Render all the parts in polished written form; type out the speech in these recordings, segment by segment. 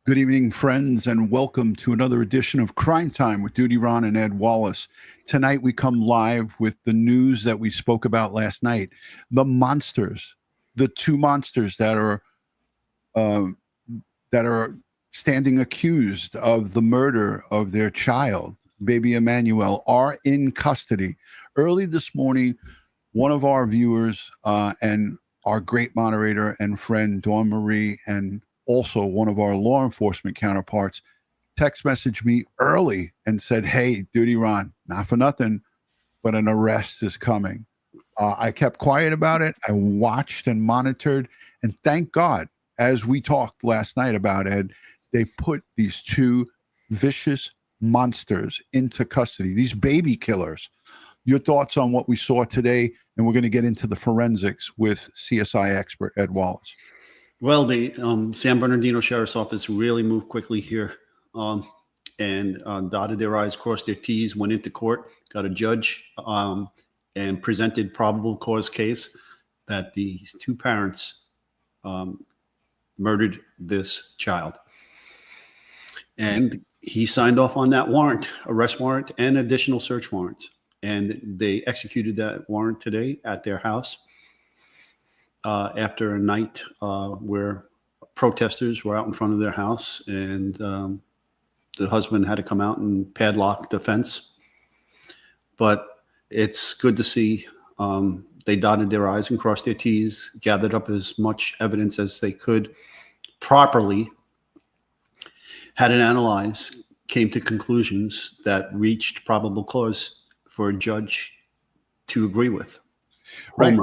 Good evening, friends, and welcome to another edition of Crime Time with DutyRon and Ed Wallace. Tonight, we come live with the news that we spoke about last night. The monsters, the two monsters that are standing accused of the murder of their child, baby Emmanuel, are in custody. Early this morning, one of our viewers and our great moderator and friend, Dawn Marie, and also one of our law enforcement counterparts, text messaged me early and said, "Hey, DutyRon, not for nothing, but an arrest is coming." I kept quiet about it. I watched and monitored, and thank God, as we talked last night about, Ed, they put these two vicious monsters into custody, these baby killers. Your thoughts on what we saw today, and we're going to get into the forensics with CSI expert Ed Wallace. Well, the San Bernardino Sheriff's Office really moved quickly here and dotted their I's, crossed their T's, went into court, got a judge, and presented probable cause case that these two parents murdered this child. And he signed off on that warrant, arrest warrant, and additional search warrants. And they executed that warrant today at their house. After a night where protesters were out in front of their house, and the husband had to come out and padlock the fence. But it's good to see they dotted their I's and crossed their T's, gathered up as much evidence as they could properly, had it analyzed, came to conclusions that reached probable cause for a judge to agree with. Right.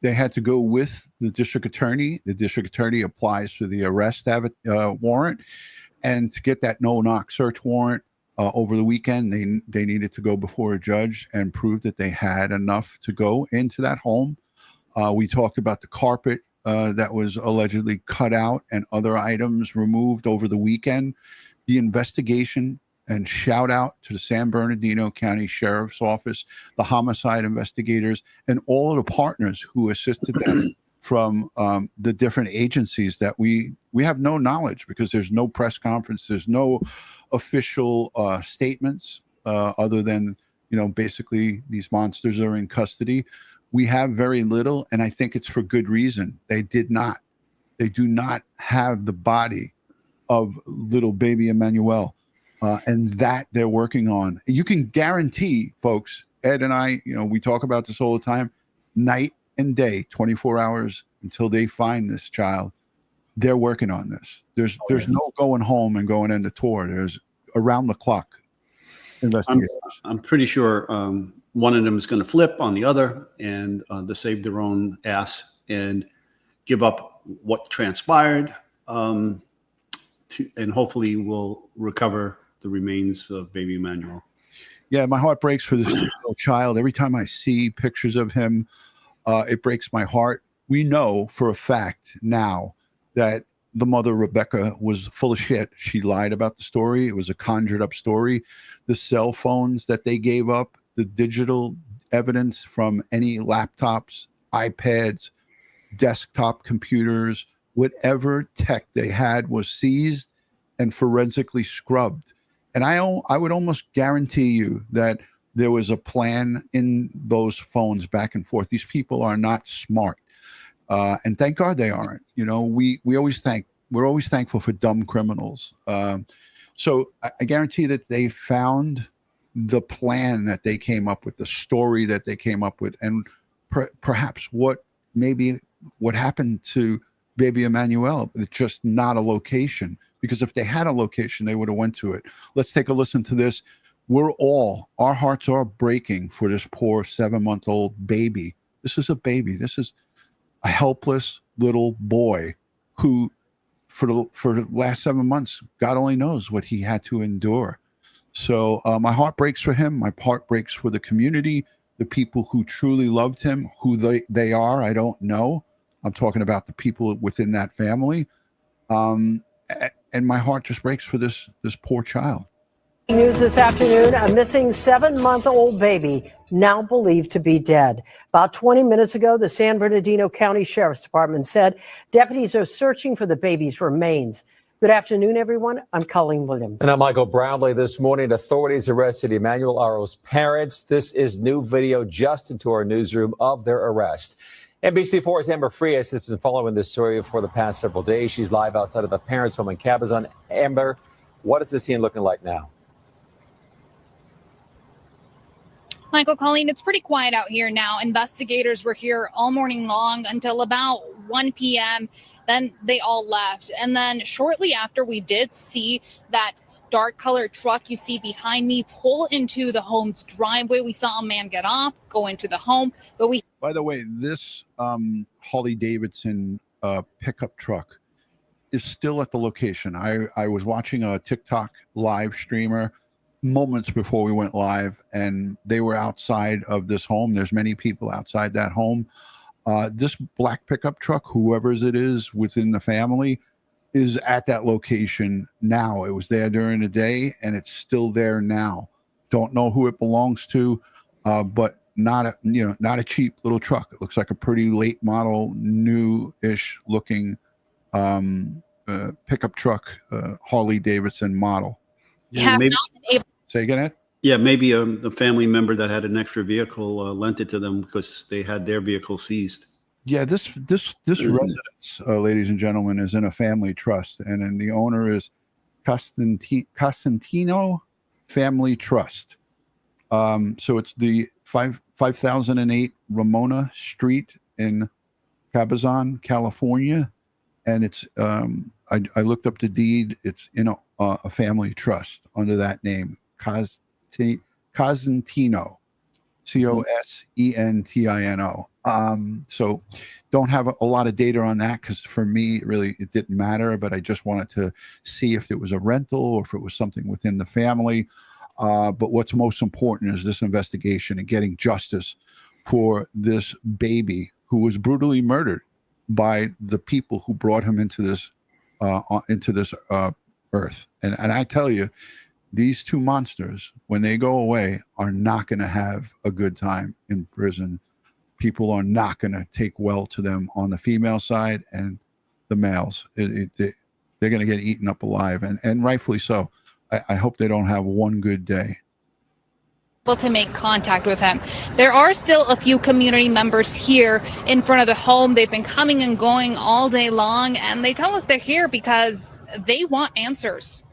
They had to go with the district attorney. The district attorney applies for the arrest warrant, and to get that no-knock search warrant over the weekend, they needed to go before a judge and prove that they had enough to go into that home. We talked about the carpet that was allegedly cut out and other items removed over the weekend. The investigation, and shout out to the San Bernardino County Sheriff's Office, the homicide investigators, and all of the partners who assisted them from the different agencies that we have no knowledge, because there's no press conference, there's no official statements other than, basically these monsters are in custody. We have very little, and I think it's for good reason. They do not have the body of little baby Emmanuel. And that they're working on. You can guarantee, folks, Ed and I, we talk about this all the time, night and day, 24 hours until they find this child. They're working on this. There's no going home and going in the tour. There's around the clock investigators. I'm pretty sure one of them is going to flip on the other and to save their own ass and give up what transpired, and hopefully we'll recover the remains of baby Emmanuel. Yeah, my heart breaks for this little child. Every time I see pictures of him, it breaks my heart. We know for a fact now that the mother, Rebecca, was full of shit. She lied about the story. It was a conjured up story. The cell phones that they gave up, the digital evidence from any laptops, iPads, desktop computers, whatever tech they had was seized and forensically scrubbed. And I would almost guarantee you that there was a plan in those phones back and forth. These people are not smart, and thank God they aren't. We're always thankful for dumb criminals. So I guarantee that they found the plan that they came up with, the story that they came up with, and perhaps what happened to baby Emmanuel. It's just not a location. Because if they had a location, they would have went to it. Let's take a listen to this. Our hearts are breaking for this poor 7-month-old baby. This is a baby. This is a helpless little boy who, for the last 7 months, God only knows what he had to endure. So my heart breaks for him. My heart breaks for the community, the people who truly loved him. Who they are, I don't know. I'm talking about the people within that family. And my heart just breaks for this poor child. News this afternoon, a missing 7-month-old baby now believed to be dead. About 20 minutes ago, the San Bernardino County Sheriff's Department said deputies are searching for the baby's remains. Good afternoon, everyone. I'm Colleen Williams. And I'm Michael Brownlee. This morning, authorities arrested Emmanuel Haro's parents. This is new video just into our newsroom of their arrest. NBC4's Amber Frias has been following this story for the past several days. She's live outside of the parents' home in Cabazon. Amber, what is the scene looking like now? Michael, Colleen, it's pretty quiet out here now. Investigators were here all morning long until about 1 p.m. Then they all left. And then shortly after, we did see that dark colored truck you see behind me pull into the home's driveway. We saw a man get off, go into the home. But by the way, this Harley Davidson pickup truck is still at the location. I was watching a TikTok live streamer moments before we went live, and they were outside of this home. There's many people outside that home. This black pickup truck, whoever's it is within the family, is at that location now. It was there during the day, and it's still there now. Don't know who it belongs to, but not a cheap little truck. It looks like a pretty late model, new-ish looking pickup truck, Harley Davidson model. Yeah, maybe, say again, Ed? Yeah, maybe the family member that had an extra vehicle lent it to them because they had their vehicle seized. Yeah, this residence, ladies and gentlemen, is in a family trust, and then the owner is Costantino Family Trust. So it's the 5008 Ramona Street in Cabazon, California, and it's I looked up the deed. It's in a family trust under that name, Costantino, Costentino. So don't have a lot of data on that because for me, really, it didn't matter. But I just wanted to see if it was a rental or if it was something within the family. But what's most important is this investigation and getting justice for this baby who was brutally murdered by the people who brought him into this earth. And I tell you, these two monsters, when they go away, are not going to have a good time in prison. People are not going to take well to them on the female side, and the males, they're going to get eaten up alive, and rightfully so. I hope they don't have one good day. To make contact with him. There are still a few community members here in front of the home. They've been coming and going all day long, and they tell us they're here because they want answers.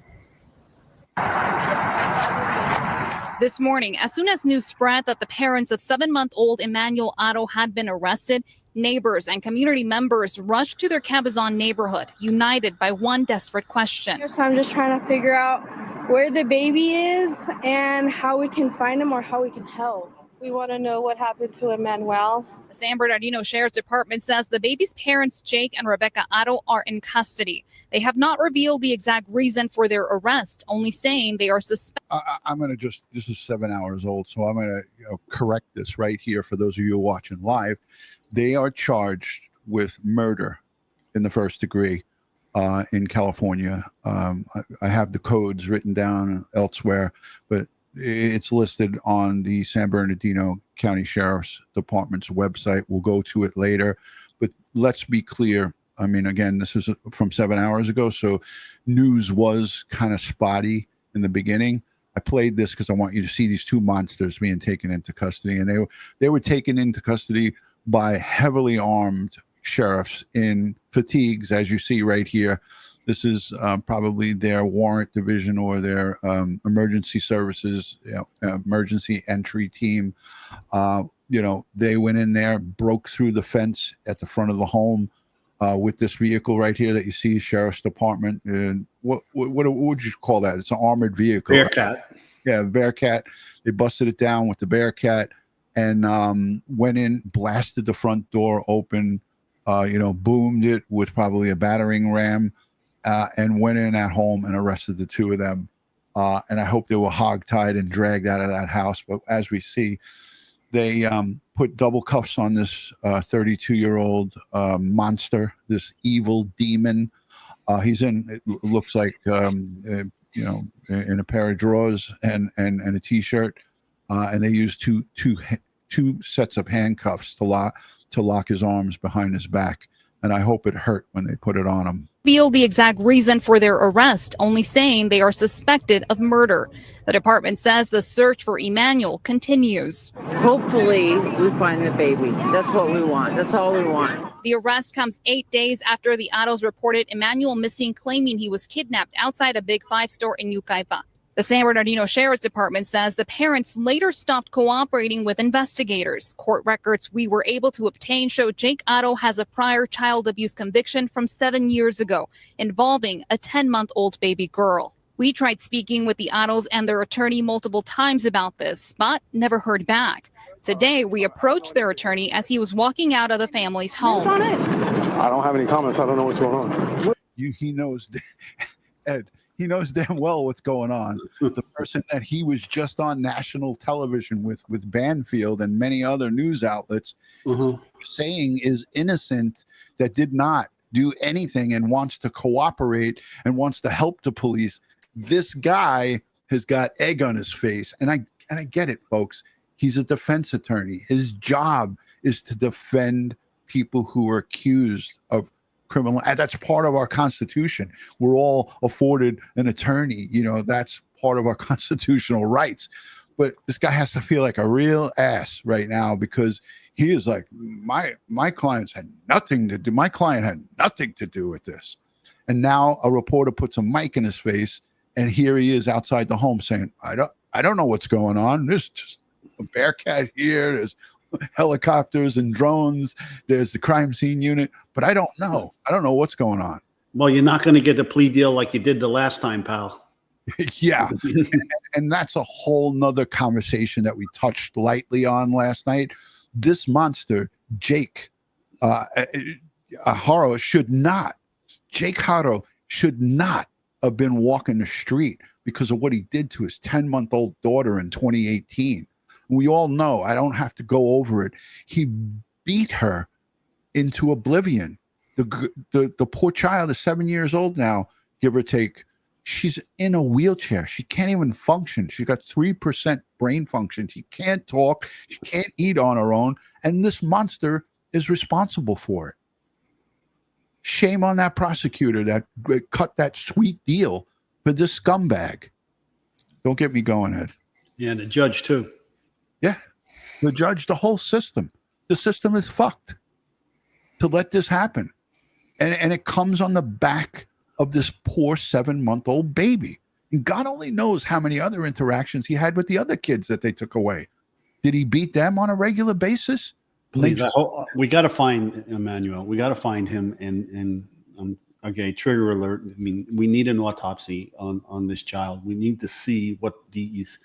This morning, as soon as news spread that the parents of 7-month-old Emmanuel Haro had been arrested, neighbors and community members rushed to their Cabazon neighborhood, united by one desperate question. So I'm just trying to figure out where the baby is and how we can find him or how we can help. We want to know what happened to Emmanuel. The San Bernardino Sheriff's Department says the baby's parents, Jake and Rebecca Haro, are in custody. They have not revealed the exact reason for their arrest, only saying they are suspected. I'm going to this is 7 hours old, so I'm going to correct this right here for those of you watching live. They are charged with murder in the first degree in California. I have the codes written down elsewhere, but it's listed on the San Bernardino County Sheriff's Department's website. We'll go to it later, but let's be clear. I mean, again, this is from 7 hours ago, so news was kind of spotty in the beginning. I played this because I want you to see these two monsters being taken into custody, and they were taken into custody by heavily armed sheriffs in fatigues, as you see right here. This is probably their warrant division or their emergency services, emergency entry team. They went in there, broke through the fence at the front of the home with this vehicle right here that you see, Sheriff's Department. And what would you call that? It's an armored vehicle. Bearcat. Right? Yeah, Bearcat. They busted it down with the Bearcat and went in, blasted the front door open, boomed it with probably a battering ram. And went in at home and arrested the two of them. And I hope they were hogtied and dragged out of that house. But as we see, they put double cuffs on this 32-year-old monster, this evil demon. He's it looks like, in a pair of drawers and a T-shirt. And they used two sets of handcuffs to lock his arms behind his back. and I hope it hurt when they put it on him. Reveal the exact reason for their arrest, only saying they are suspected of murder. The department says the search for Emmanuel continues. Hopefully we find the baby. That's what we want. That's all we want. The arrest comes 8 days after the Aros reported Emmanuel missing, claiming he was kidnapped outside a Big Five store in Yucaipa. The San Bernardino Sheriff's Department says the parents later stopped cooperating with investigators. Court records we were able to obtain show Jake Haro has a prior child abuse conviction from 7 years ago involving a 10-month-old baby girl. We tried speaking with the Haros and their attorney multiple times about this, but never heard back. Today, we approached their attorney as he was walking out of the family's home. I don't have any comments. I don't know what's going on. He knows, Ed. He knows damn well what's going on. The person that he was just on national television with Banfield and many other news outlets saying is innocent, that did not do anything and wants to cooperate and wants to help the police. This guy has got egg on his face. And I get it, folks. He's a defense attorney. His job is to defend people who are accused of criminal, and that's part of our Constitution. We're all afforded an attorney. You know, that's part of our constitutional rights. But this guy has to feel like a real ass right now, because he is like, my clients had nothing to do. My client had nothing to do with this. And now a reporter puts a mic in his face, and here he is outside the home saying, I don't know what's going on. There's just a Bearcat here. There's helicopters and drones. There's the crime scene unit, but I don't know. I don't know what's going on. Well, you're not going to get a plea deal like you did the last time, pal. Yeah. And that's a whole nother conversation that we touched lightly on last night. This monster, Jake Haro, Jake Haro should not have been walking the street because of what he did to his 10-month-old daughter in 2018. We all know, I don't have to go over it. He beat her into oblivion. The poor child is 7 years old now, give or take. She's in a wheelchair. She can't even function. She's got 3% brain function. She can't talk. She can't eat on her own. And this monster is responsible for it. Shame on that prosecutor that cut that sweet deal for this scumbag. Don't get me going, Ed. Yeah, and the judge, too. Yeah, the judge, the whole system. The system is fucked to let this happen. And it comes on the back of this poor 7-month-old baby. And God only knows how many other interactions he had with the other kids that they took away. Did he beat them on a regular basis? Please, we got to find Emmanuel. We got to find him. And okay, trigger alert. I mean, we need an autopsy on this child. We need to see what these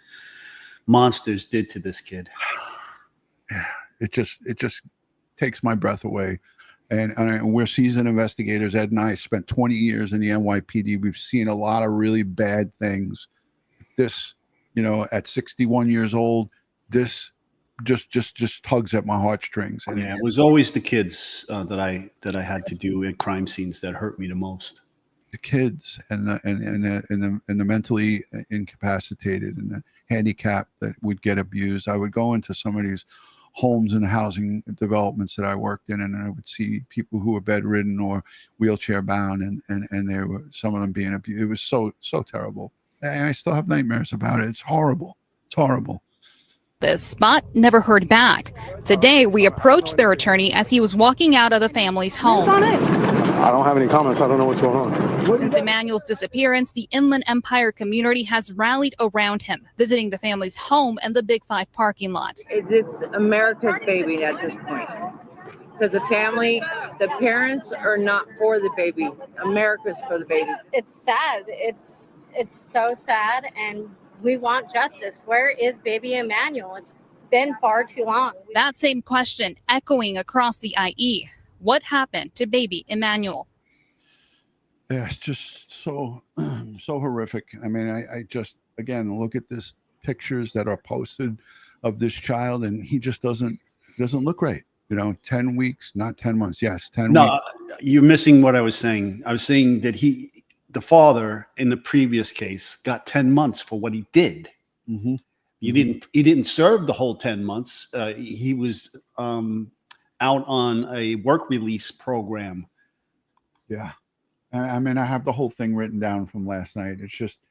monsters did to this kid. Yeah, it just takes my breath away. And we're seasoned investigators. Ed and I spent 20 years in the NYPD. We've seen a lot of really bad things. This, at 61 years old, this just tugs at my heartstrings. And yeah, it was always the kids that I had to do at crime scenes that hurt me the most. The kids and the mentally incapacitated and the handicapped that would get abused. I would go into some of these homes and housing developments that I worked in, and I would see people who were bedridden or wheelchair bound, and there were some of them being abused. It was so terrible. And I still have nightmares about it. It's horrible. It's horrible. This spot never heard back. Today, we approached their attorney as he was walking out of the family's home. I don't have any comments. I don't know what's going on. Since Emmanuel's disappearance, the Inland Empire community has rallied around him, visiting the family's home and the Big Five parking lot. It's America's baby at this point. Because the parents are not for the baby. America's for the baby. It's sad. It's so sad, and we want justice. Where is baby Emmanuel? It's been far too long. That same question echoing across the IE. What happened to baby Emmanuel? Yeah, it's just so horrific. I mean, I just, again, look at this pictures that are posted of this child, and he just doesn't look right. 10 weeks, not 10 months. Yes, 10 weeks. No, you're missing what I was saying. I was saying that the father in the previous case got 10 months for what he did. Mm-hmm. He didn't serve the whole 10 months. He was out on a work release program Yeah. I mean, I have the whole thing written down from last night. It's just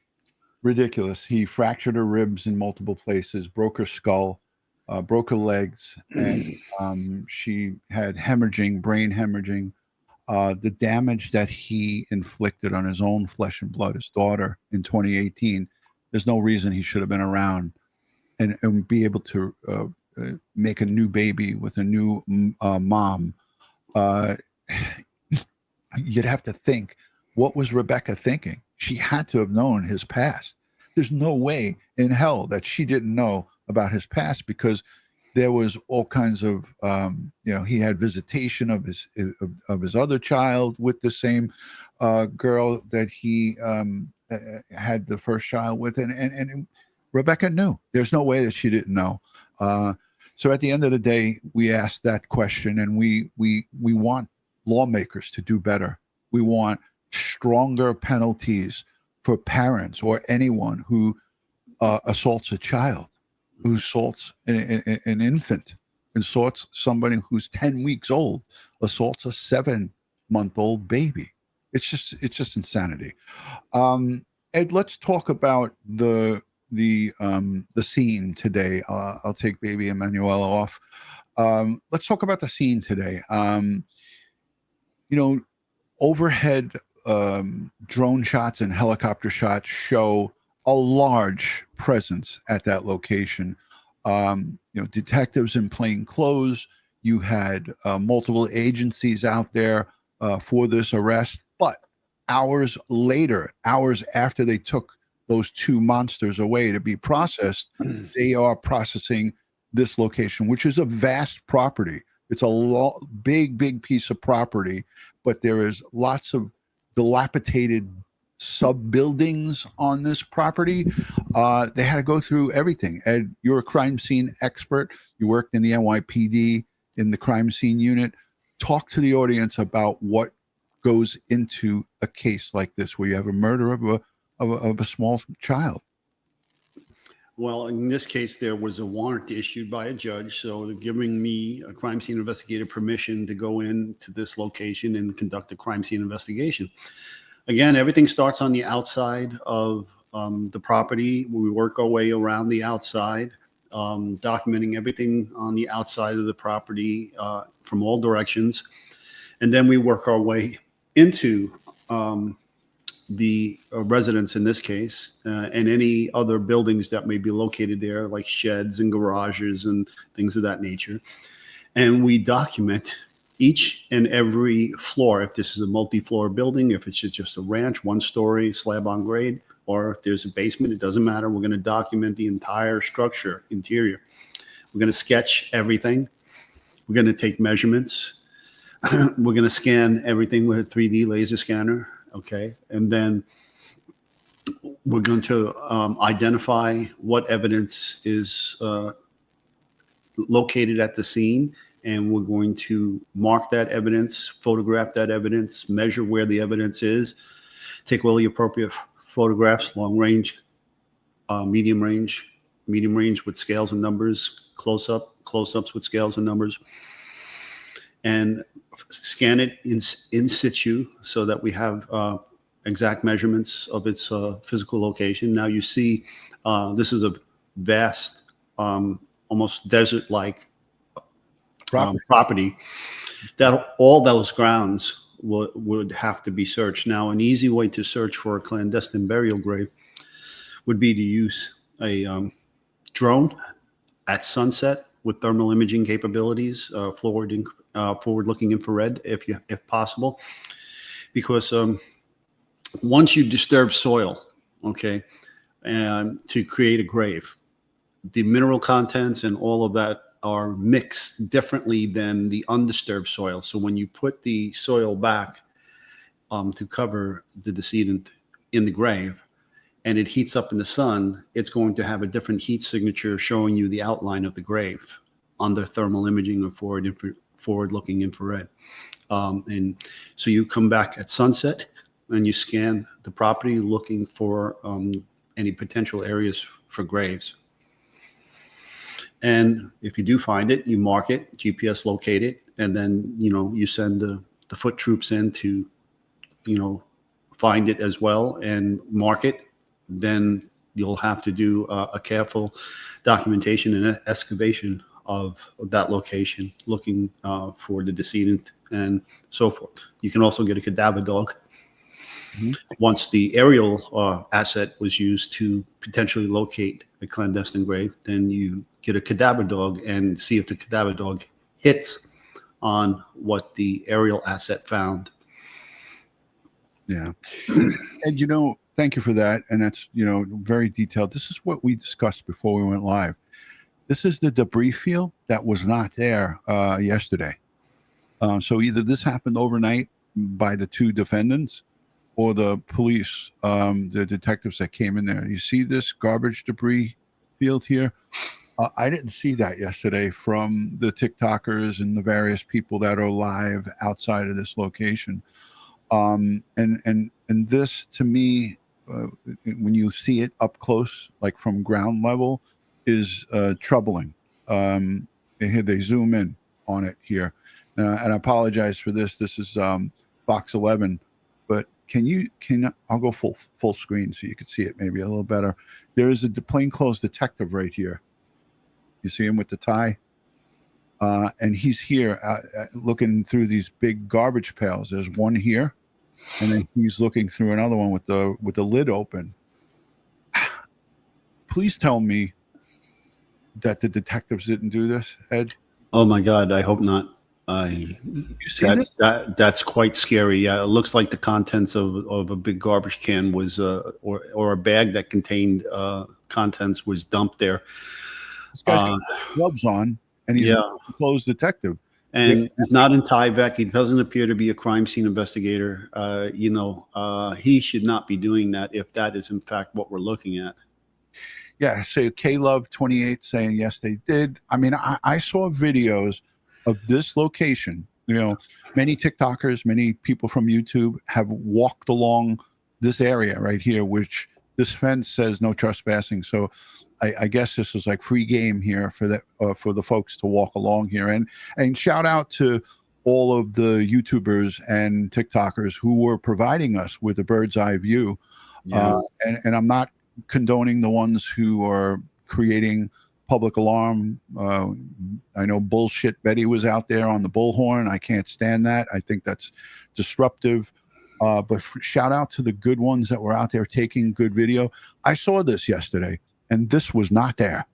ridiculous. He fractured her ribs in multiple places, broke her skull, broke her legs, and she had hemorrhaging, brain hemorrhaging. The damage that he inflicted on his own flesh and blood, his daughter, in 2018, there's no reason he should have been around and be able to make a new baby with a new mom. You'd have to think, what was Rebecca thinking? She had to have known his past. There's no way in hell that she didn't know about his past, because there was all kinds of, he had visitation of his other child with the same girl that he had the first child with, and Rebecca knew. There's no way that she didn't know. So at the end of the day, we asked that question, and we want lawmakers to do better. We want stronger penalties for parents or anyone who assaults a child, who assaults an infant, assaults somebody who's 10 weeks old, assaults a 7-month-old baby. It's just insanity. Ed, let's talk about the scene today. I'll take baby Emmanuel off. Let's talk about the scene today. Overhead drone shots and helicopter shots show a large presence at that location. Detectives in plain clothes. You had multiple agencies out there for this arrest, but hours later, hours after they took those two monsters away to be processed, they are processing this location, which is a vast property. It's a big piece of property, but there is lots of dilapidated sub-buildings on this property. They had to go through everything. Ed, you're a crime scene expert. You worked in the NYPD in the crime scene unit. Talk to the audience about what goes into a case like this, where you have a murder of a small child. Well, in this case, there was a warrant issued by a judge, so they're giving me, a crime scene investigator, permission to go into this location and conduct a crime scene investigation. Again, everything starts on the outside of the property. We work our way around the outside, documenting everything on the outside of the property from all directions. And then we work our way into the residence in this case, and any other buildings that may be located there, like sheds and garages and things of that nature. And we document each and every floor. If this is a multi-floor building, if it's just a ranch, 1-story slab on grade, or if there's a basement, it doesn't matter. We're going to document the entire structure, interior. We're going to sketch everything. We're going to take measurements. We're going to scan everything with a 3D laser scanner. Okay, and then we're going to identify what evidence is located at the scene, and we're going to mark that evidence, photograph that evidence, measure where the evidence is, take all the appropriate photographs, long range, medium range with scales and numbers, close-ups with scales and numbers, and scan it in situ so that we have exact measurements of its physical location. Now you see this is a vast, almost desert-like property that all those grounds would have to be searched. Now, an easy way to search for a clandestine burial grave would be to use a drone at sunset with thermal imaging capabilities, forward-looking infrared, if possible, because once you disturb soil, okay, and to create a grave, the mineral contents and all of that are mixed differently than the undisturbed soil. So when you put the soil back to cover the decedent in the grave, and it heats up in the sun, it's going to have a different heat signature showing you the outline of the grave under thermal imaging or forward-looking infrared. And so you come back at sunset and you scan the property looking for any potential areas for graves. And if you do find it, you mark it, GPS locate it, and then you send the foot troops in to find it as well and mark it, then you'll have to do a careful documentation and excavation of that location, looking for the decedent and so forth. You can also get a cadaver dog. Mm-hmm. Once the aerial asset was used to potentially locate a clandestine grave, then you get a cadaver dog and see if the cadaver dog hits on what the aerial asset found. Yeah. And, thank you for that. And that's, very detailed. This is what we discussed before we went live. This is the debris field that was not there yesterday. So either this happened overnight by the two defendants or the police, the detectives that came in there. You see this garbage debris field here? I didn't see that yesterday from the TikTokers and the various people that are live outside of this location. And this, to me, when you see it up close, like from ground level, is troubling. Here they zoom in on it here, and I apologize for this. This is box 11, but I'll go full screen so you can see it maybe a little better. There is a plainclothes detective right here. You see him with the tie, and he's here looking through these big garbage pails. There's one here, and then he's looking through another one with the lid open. Please tell me that the detectives didn't do this, Ed. Oh my God, I hope not. That's quite scary. Yeah, it looks like the contents of a big garbage can was or a bag that contained contents was dumped there. This guy's got gloves on, and he's a closed detective. And he's not in Tyvek. He doesn't appear to be a crime scene investigator. He should not be doing that if that is in fact what we're looking at. Yeah, so K-Love28 saying, yes, they did. I mean, I saw videos of this location. Many TikTokers, many people from YouTube have walked along this area right here, which this fence says no trespassing. So I guess this was like free game here for the folks to walk along here. And shout out to all of the YouTubers and TikTokers who were providing us with a bird's eye view. Yeah. And I'm not condoning the ones who are creating public alarm. I know bullshit Betty was out there on the bullhorn. I can't stand that. I think that's disruptive. But shout out to the good ones that were out there taking good video. I saw this yesterday, and this was not there.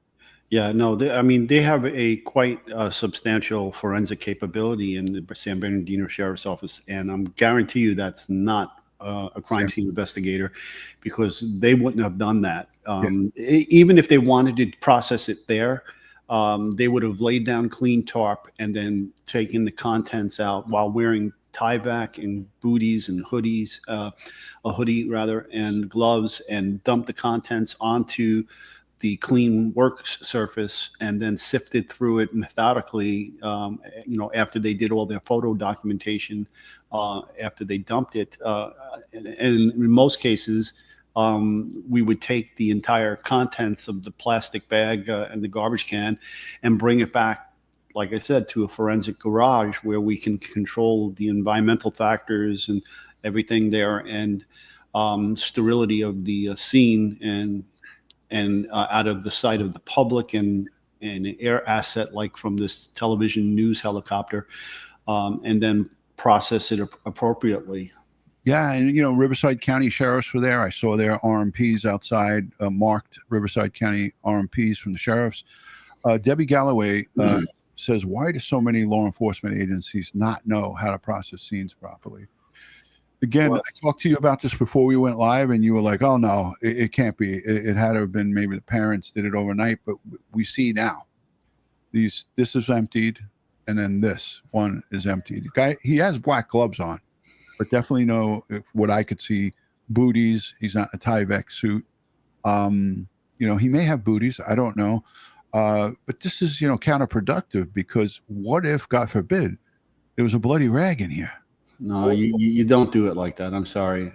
Yeah, no, they have a quite substantial forensic capability in the San Bernardino Sheriff's Office, and I'm guarantee you that's not a crime scene investigator, because they wouldn't have done that. Even if they wanted to process it there, they would have laid down clean tarp and then taken the contents out while wearing Tyvek and booties and hoodies, a hoodie rather, and gloves, and dumped the contents onto the clean work surface and then sifted through it methodically, after they did all their photo documentation, after they dumped it. And in most cases, we would take the entire contents of the plastic bag and the garbage can and bring it back, like I said, to a forensic garage where we can control the environmental factors and everything there, and sterility of the scene, and out of the sight of the public, and an air asset like from this television news helicopter, and then process it appropriately. Yeah, and Riverside County sheriffs were there. I saw their RMPs outside, marked Riverside County RMPs from the sheriffs. Debbie Galloway says, why do so many law enforcement agencies not know how to process scenes properly? Again, I talked to you about this before we went live, and you were like, oh, no, it can't be. It had to have been maybe the parents did it overnight, but we see now. This is emptied, and then this one is emptied. The guy, he has black gloves on, but definitely what I could see, booties. He's not a Tyvek suit. He may have booties. I don't know. But this is, counterproductive, because what if, God forbid, there was a bloody rag in here? No, you don't do it like that. I'm sorry.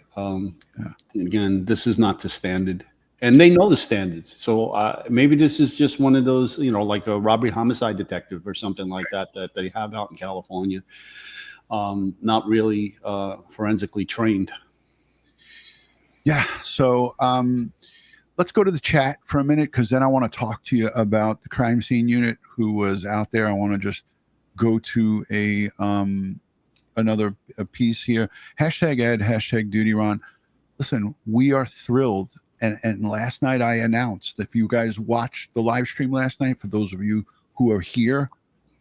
Again, this is not the standard, and they know the standards. So maybe this is just one of those, like a robbery homicide detective or something like that they have out in California. not really forensically trained. Yeah. So let's go to the chat for a minute, because then I want to talk to you about the crime scene unit who was out there. I want to just go to another piece here. Hashtag Ed, hashtag DutyRon. Listen, we are thrilled. And last night I announced, if you guys watched the live stream last night, for those of you who are here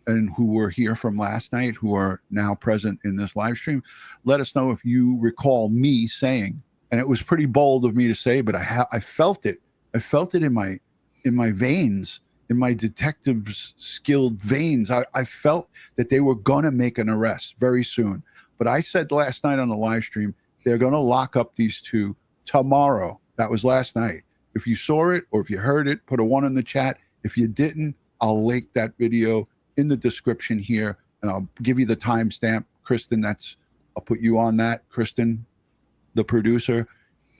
and who were here from last night, who are now present in this live stream, let us know if you recall me saying, and it was pretty bold of me to say, but I felt it. I felt it in my veins, in my detective's skilled veins. I felt that they were going to make an arrest very soon. But I said last night on the live stream, they're going to lock up these two tomorrow. That was last night. If you saw it or if you heard it, put a 1 in the chat. If you didn't, I'll link that video in the description here, and I'll give you the timestamp. Kristen, I'll put you on that. Kristen, the producer,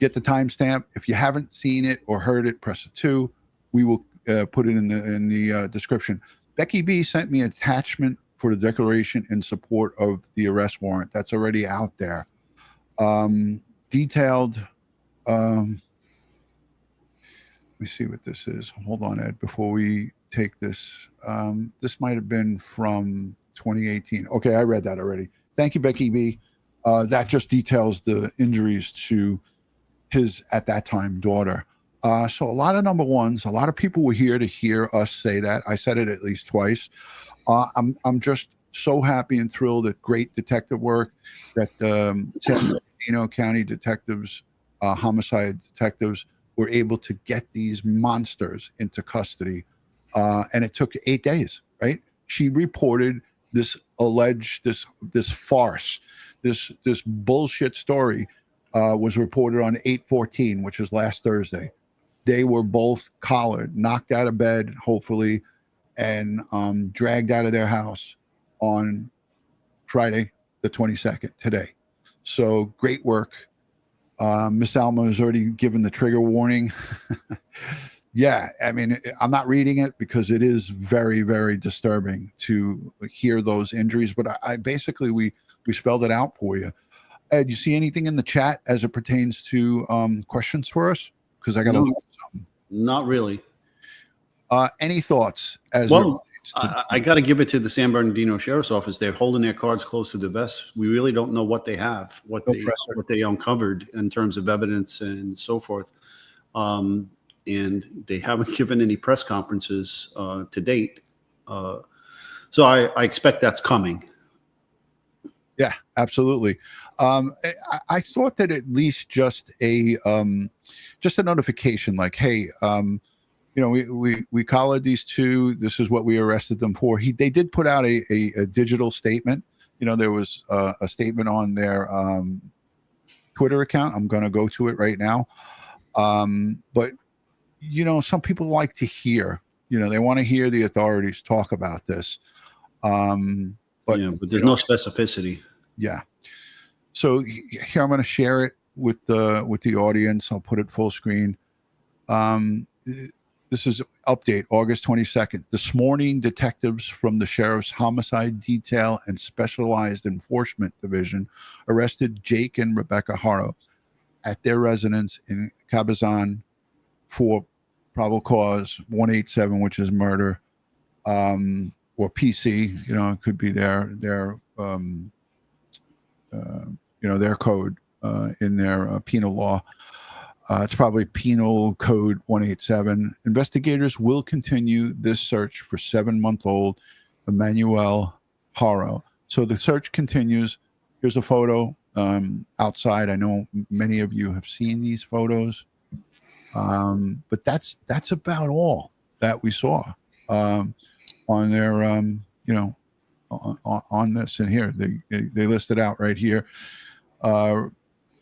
get the timestamp. If you haven't seen it or heard it, press a 2. We will put it in the description. Becky B sent me an attachment for the declaration in support of the arrest warrant. That's already out there. Detailed. Let me see what this is. Hold on, Ed, before we take this. This might have been from 2018. Okay, I read that already. Thank you, Becky B. That just details the injuries to his, at that time, daughter. So a lot of number ones, a lot of people were here to hear us say that. I said it at least twice. I'm just so happy and thrilled at great detective work that San Bernardino County detectives, homicide detectives, were able to get these monsters into custody. And it took 8 days, right? She reported this alleged, this farce, this bullshit story was reported on 8/14, which was last Thursday. They were both collared, knocked out of bed, hopefully, and dragged out of their house on Friday, the 22nd, today. So great work. Miss Alma has already given the trigger warning. Yeah, I mean, I'm not reading it because it is very, very disturbing to hear those injuries, but I basically, we spelled it out for you. Ed, you see anything in the chat as it pertains to questions for us? Because I got to look at something. Not really. Any thoughts? I got to give it to the San Bernardino Sheriff's Office. They're holding their cards close to the vest. We really don't know what they have, what they uncovered in terms of evidence and so forth. And they haven't given any press conferences to date. So I expect that's coming. Yeah, absolutely. I thought that at least just a notification, like, hey, we collared these two. This is what we arrested them for. They did put out a digital statement. There was a statement on their Twitter account. I'm going to go to it right now. But some people like to hear. They want to hear the authorities talk about this. But there's no specificity. Yeah. So here I'm going to share it with the audience. I'll put it full screen. This is update August 22nd. This morning, detectives from the Sheriff's Homicide Detail and Specialized Enforcement Division arrested Jake and Rebecca Haro at their residence in Cabazon for probable cause 187, which is murder, or PC. It could be their code in their penal law. It's probably Penal Code 187. Investigators will continue this search for 7-month-old Emmanuel Haro. So the search continues. Here's a photo outside. I know many of you have seen these photos, but that's about all that we saw on their on this. And here they listed out right here.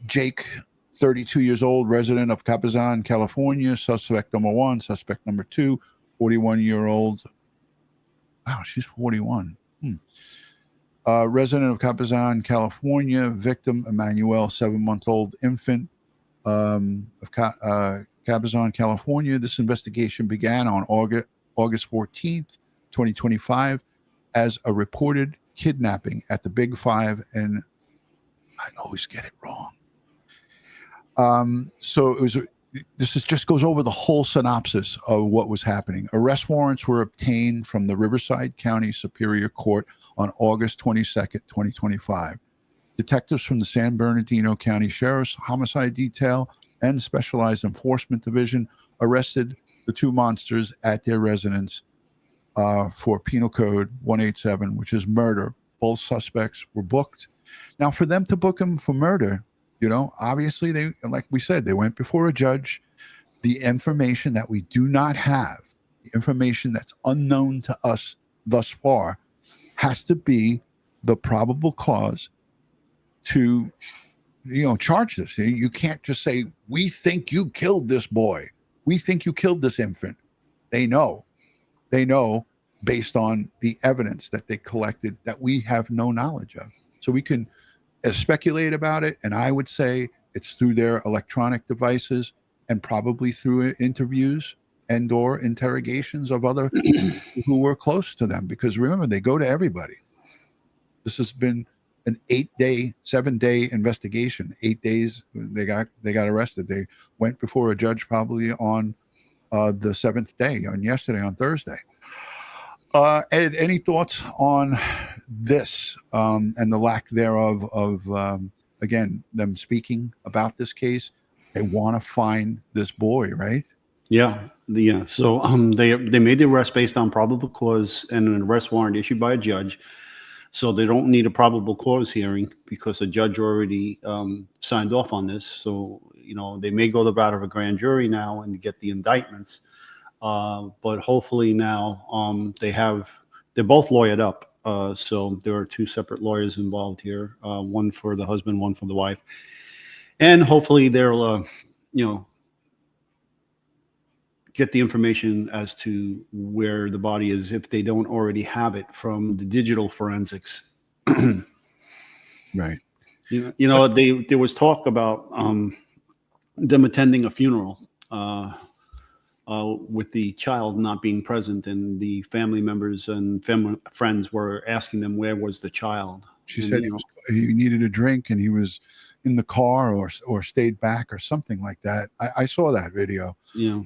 Jake, 32 years old, resident of Cabazon, California. Suspect number 1, suspect number 2, 41-year-old. Wow, she's 41. Resident of Cabazon, California. Victim, Emmanuel, 7-month-old infant of Cabazon, California. This investigation began on August 14th, 2025, as a reported kidnapping at the Big Five, and I always get it wrong. So it was. This is just goes over the whole synopsis of what was happening. Arrest warrants were obtained from the Riverside County Superior Court on August 22nd, 2025. Detectives from the San Bernardino County Sheriff's Homicide Detail and Specialized Enforcement Division arrested the two monsters at their residence for Penal Code 187, which is murder. Both suspects were booked. Now, for them to book them for murder, you know, obviously they, like we said, they went before a judge. The information that we do not have, the information that's unknown to us thus far, has to be the probable cause to, you know, charge this. You can't just say, we think you killed this boy. We think you killed this infant. They know based on the evidence that they collected that we have no knowledge of. So we can speculate about it, and I would say it's through their electronic devices and probably through interviews and or interrogations of other who were close to them, because remember, they go to everybody. This has been an 7-day investigation. 8 days they got arrested. They went before a judge probably on the 7th day, on yesterday, on Thursday. Ed, any thoughts on this and the lack thereof of, again, them speaking about this case? They want to find this boy, right? Yeah. So they made the arrest based on probable cause and an arrest warrant issued by a judge. So they don't need a probable cause hearing because a judge already signed off on this. So, you know, they may go the route of a grand jury now and get the indictments. But hopefully now they're both lawyered up. So there are two separate lawyers involved here, one for the husband, one for the wife. And hopefully they'll, you know, get the information as to where the body is if they don't already have it from the digital forensics. Right. You know, there was talk about them attending a funeral with the child not being present, and the family members and friends were asking them where was the child. She said he needed a drink and he was in the car or stayed back or something like that. I saw that video. Yeah.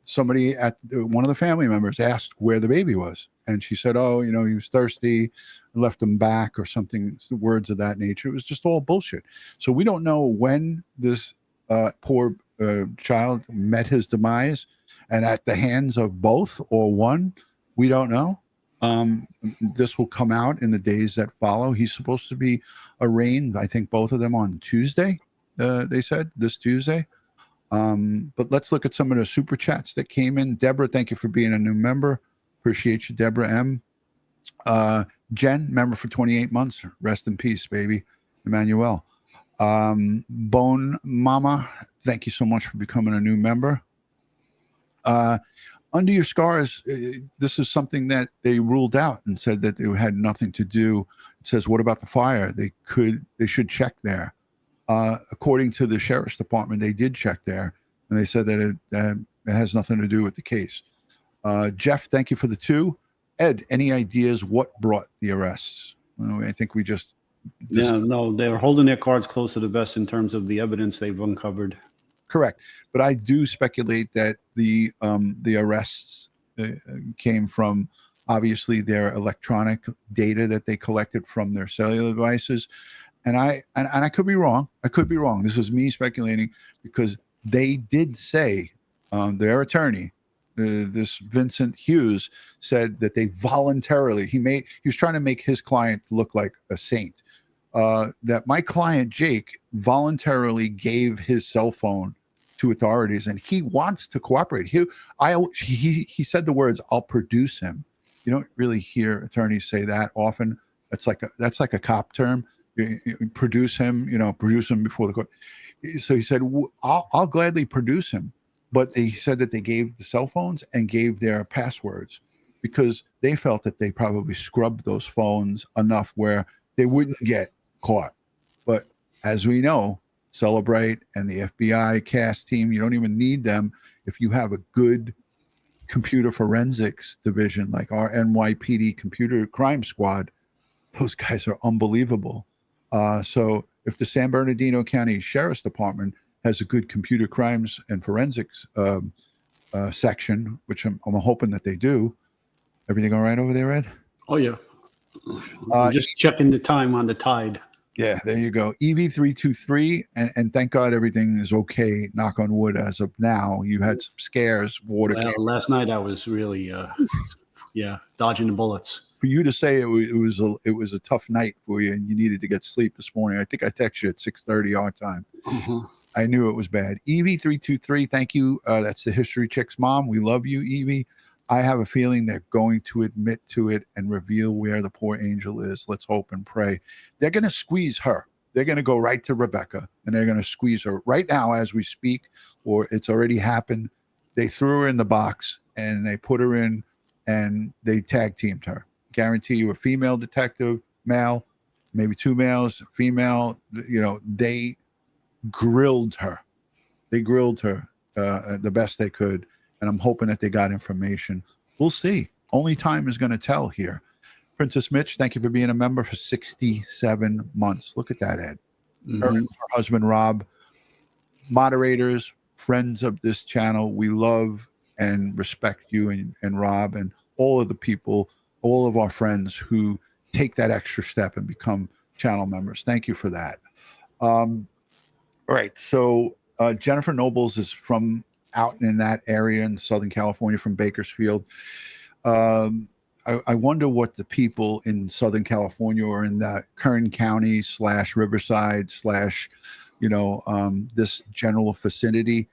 Somebody at one of the family members asked where the baby was, and she said, "Oh, you know, he was thirsty, left him back," or something, words of that nature. It was just all bullshit. So we don't know when this poor child met his demise, and at the hands of both or one, we don't know. This will come out in the days that follow. He's supposed to be arraigned, I think, both of them on Tuesday. They said this Tuesday. But let's look at some of the super chats that came in. Deborah, thank you for being a new member. Appreciate you, Deborah M. Jen, member for 28 months. Rest in peace, baby. Emmanuel. Bone Mama, thank you so much for becoming a new member. Under Your Scars, this is something that they ruled out and said that it had nothing to do. It says, what about the fire? They should check there. According to the sheriff's department, they did check there, and they said that it has nothing to do with the case. Jeff, thank you for the 2. Ed, any ideas what brought the arrests? I think we just... Yeah, no, they're holding their cards close to the vest in terms of the evidence they've uncovered. Correct. But I do speculate that the arrests came from obviously their electronic data that they collected from their cellular devices. And I could be wrong. I could be wrong. This is me speculating, because they did say, their attorney, this Vincent Hughes, said that they voluntarily, he was trying to make his client look like a saint. That my client Jake voluntarily gave his cell phone to authorities, and he wants to cooperate. He said the words, "I'll produce him." You don't really hear attorneys say that often. That's like a cop term. You produce him, produce him before the court. So he said, "I'll gladly produce him," but he said that they gave the cell phones and gave their passwords because they felt that they probably scrubbed those phones enough where they wouldn't get caught. But as we know, Celebrate and the FBI CAST team, you don't even need them if you have a good computer forensics division like our NYPD computer crime squad Those guys are unbelievable. So if the San Bernardino County Sheriff's Department has a good computer crimes and forensics section, which I'm hoping that they do. Everything all right over there, Ed? Oh, yeah. Just checking the time on the Tide. Yeah, there you go. EV323, and thank God everything is okay, knock on wood, as of now. You had some scares. Last night I was really, dodging the bullets. For you to say it was a tough night for you and you needed to get sleep this morning, I think I texted you at 6:30 our time. I knew it was bad. EV323, thank you. That's the History Chick's mom. We love you, Evie. I have a feeling they're going to admit to it and reveal where the poor angel is. Let's hope and pray. They're going to squeeze her. They're going to go right to Rebecca, and they're going to squeeze her right now as we speak, or it's already happened. They threw her in the box, and they put her in, and they tag teamed her. Guarantee you a female detective, male, maybe two males, female, they grilled her. They grilled her the best they could. And I'm hoping that they got information. We'll see. Only time is going to tell here. Princess Mitch, thank you for being a member for 67 months. Look at that, Ed. Her and her husband, Rob, moderators, friends of this channel. We love and respect you and Rob and all of the people, all of our friends who take that extra step and become channel members. Thank you for that. All right. So Jennifer Nobles is from out in that area in Southern California, from Bakersfield. I wonder what the people in Southern California or in the Kern County / Riverside / this general vicinity,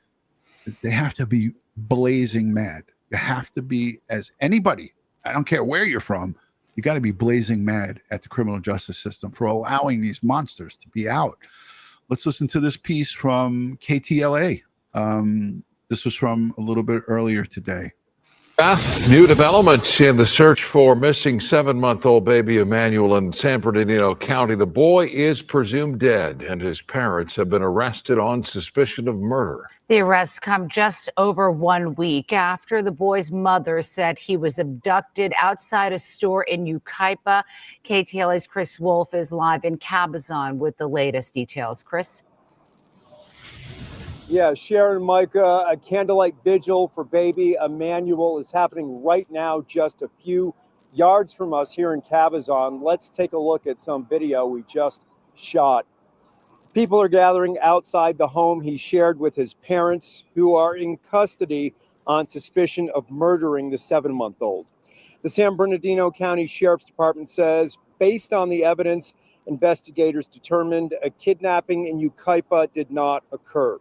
they have to be blazing mad. You have to be, as anybody, I don't care where you're from, you got to be blazing mad at the criminal justice system for allowing these monsters to be out. Let's listen to this piece from KTLA. This was from a little bit earlier today. New developments in the search for missing 7-month-old baby Emmanuel in San Bernardino County. The boy is presumed dead, and his parents have been arrested on suspicion of murder. The arrests come just over 1 week after the boy's mother said he was abducted outside a store in Yucaipa. KTLA's Chris Wolf is live in Cabazon with the latest details. Chris? Yeah, Sharon, Micah, a candlelight vigil for baby Emmanuel is happening right now, just a few yards from us here in Cabazon. Let's take a look at some video we just shot. People are gathering outside the home he shared with his parents, who are in custody on suspicion of murdering the 7-month-old. The San Bernardino County Sheriff's Department says, based on the evidence, investigators determined a kidnapping in Yucaipa did not occur.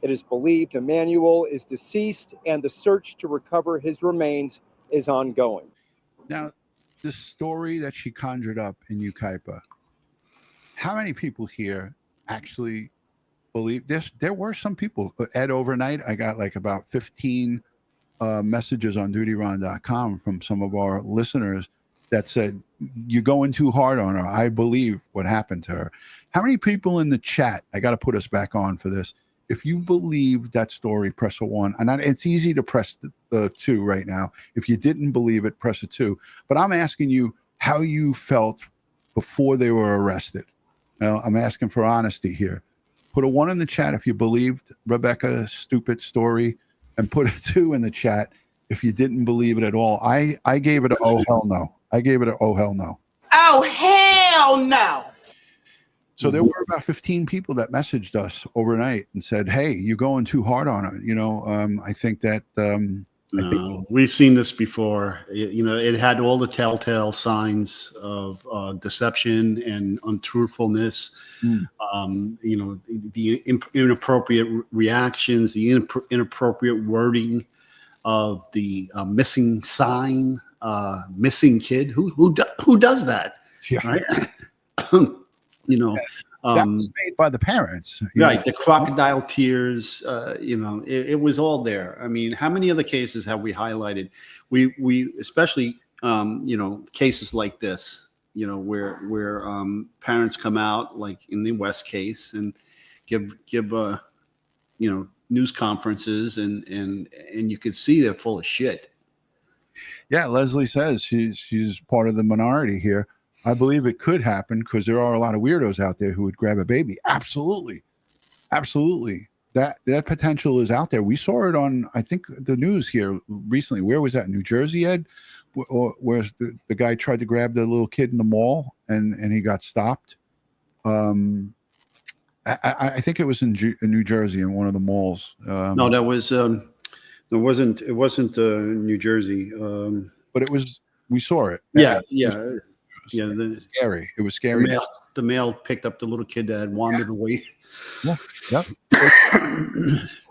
It is believed Emmanuel is deceased, and the search to recover his remains is ongoing. Now, this story that she conjured up in Yucaipa, how many people here actually believe this? There were some people. Ed, overnight, I got like about 15 messages on DutyRon.com from some of our listeners that said, you're going too hard on her. I believe what happened to her. How many people in the chat, I got to put us back on for this, if you believe that story, press a 1. And it's easy to press the 2 right now. If you didn't believe it, press a 2. But I'm asking you how you felt before they were arrested. Now, I'm asking for honesty here. Put a 1 in the chat if you believed Rebecca's stupid story, and put a 2 in the chat if you didn't believe it at all. I gave it a oh hell no. I gave it a oh hell no. Oh hell no. So there were about 15 people that messaged us overnight and said, hey, you're going too hard on it. I think that we've seen this before. It had all the telltale signs of deception and untruthfulness. The inappropriate reactions, the inappropriate wording of the missing sign, missing kid. Who does that? Yeah. Right. That was made by the parents. Right. The crocodile tears, it was all there. I mean, how many other cases have we highlighted? We especially, cases like this, where parents come out, like in the West case, and give news conferences, and you can see they're full of shit. Yeah, Leslie says she's part of the minority here. I believe it could happen because there are a lot of weirdos out there who would grab a baby. Absolutely. Absolutely. That potential is out there. We saw it on, I think, the news here recently. Where was that? New Jersey, Ed? Where the guy tried to grab the little kid in the mall and he got stopped. I think it was in New Jersey in one of the malls. No, that was it wasn't New Jersey. But it was. We saw it. Yeah. It was scary. It was scary. The male picked up the little kid that had wandered away. Yeah. Yep.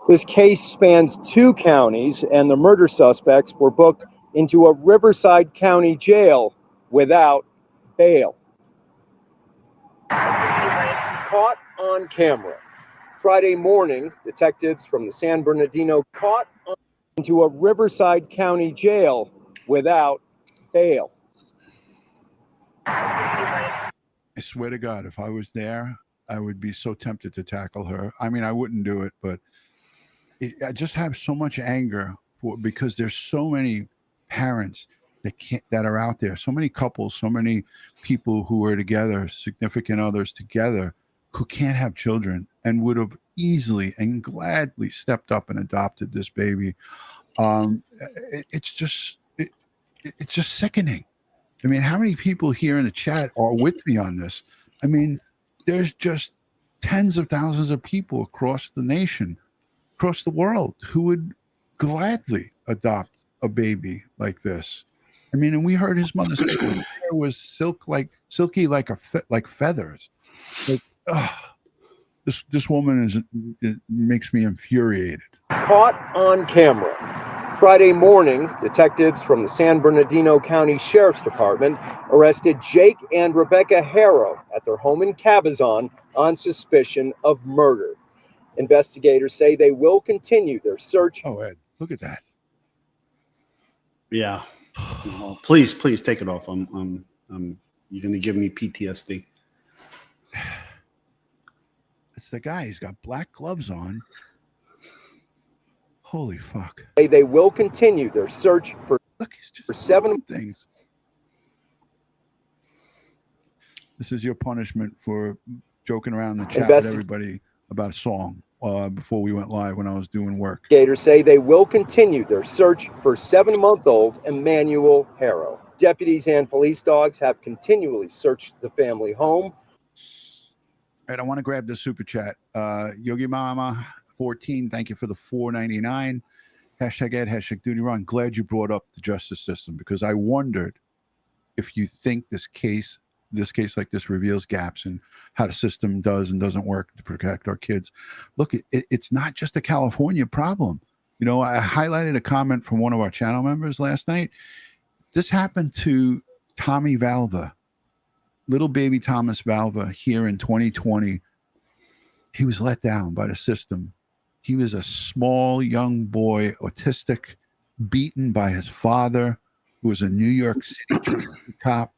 This case spans 2 counties, and the murder suspects were booked into a Riverside County jail without bail. Caught on camera. Friday morning, detectives from the San Bernardino caught into a Riverside County jail without bail. I swear to God, if I was there, I would be so tempted to tackle her. I mean, I wouldn't do it, but I just have so much anger because there's so many parents that are out there, so many couples, so many people who are together, significant others together, who can't have children and would have easily and gladly stepped up and adopted this baby. It's just sickening. I mean, how many people here in the chat are with me on this? I mean, there's just tens of thousands of people across the nation, across the world, who would gladly adopt a baby like this. I mean, and we heard his mother say his hair was silky like feathers. Like, this woman it makes me infuriated. Caught on camera. Friday morning, detectives from the San Bernardino County Sheriff's Department arrested Jake and Rebecca Haro at their home in Cabazon on suspicion of murder. Investigators say they will continue their search. Oh, Ed, look at that. Yeah. Please take it off. You're going to give me PTSD. It's the guy. He's got black gloves on. Holy fuck. They will continue their search for 7 things. This is your punishment for joking around in the chat with everybody about a song before we went live when I was doing work. Investigators say they will continue their search for 7-month-old Emmanuel Haro. Deputies and police dogs have continually searched the family home. All right, I want to grab the super chat. Yogi Mama 14, thank you for the $4.99. Hashtag Ed, hashtag DutyRon. Glad you brought up the justice system, because I wondered if you think this case like this reveals gaps in how the system does and doesn't work to protect our kids. Look, it's not just a California problem. You know, I highlighted a comment from one of our channel members last night. This happened to Tommy Valva, little baby Thomas Valva, here in 2020. He was let down by the system. He was a small young boy, autistic, beaten by his father, who was a New York City cop.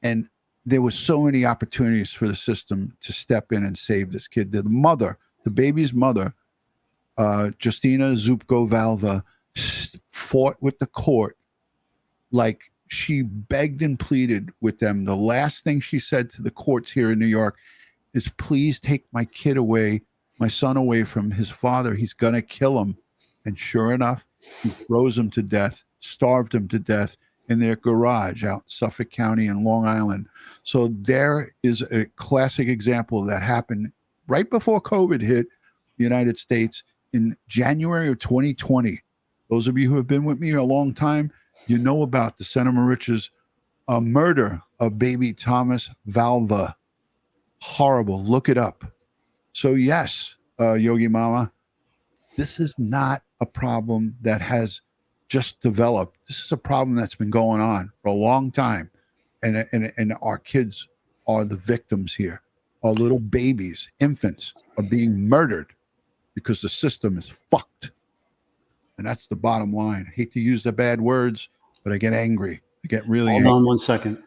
And there were so many opportunities for the system to step in and save this kid. The mother, the baby's mother, Justina Zupko Valva, fought with the court like she begged and pleaded with them. The last thing she said to the courts here in New York is, please take my kid away, my son away from his father. He's going to kill him. And sure enough, he froze him to death, starved him to death in their garage out in Suffolk County and Long Island. So there is a classic example that happened right before COVID hit the United States in January of 2020. Those of you who have been with me a long time, you know about the Santa Maricha's murder of baby Thomas Valva. Horrible. Look it up. So yes, Yogi Mama, this is not a problem that has just developed. This is a problem that's been going on for a long time. And our kids are the victims here. Our little babies, infants, are being murdered because the system is fucked. And that's the bottom line. I hate to use the bad words, but I get angry. I get really angry. Hold on 1 second.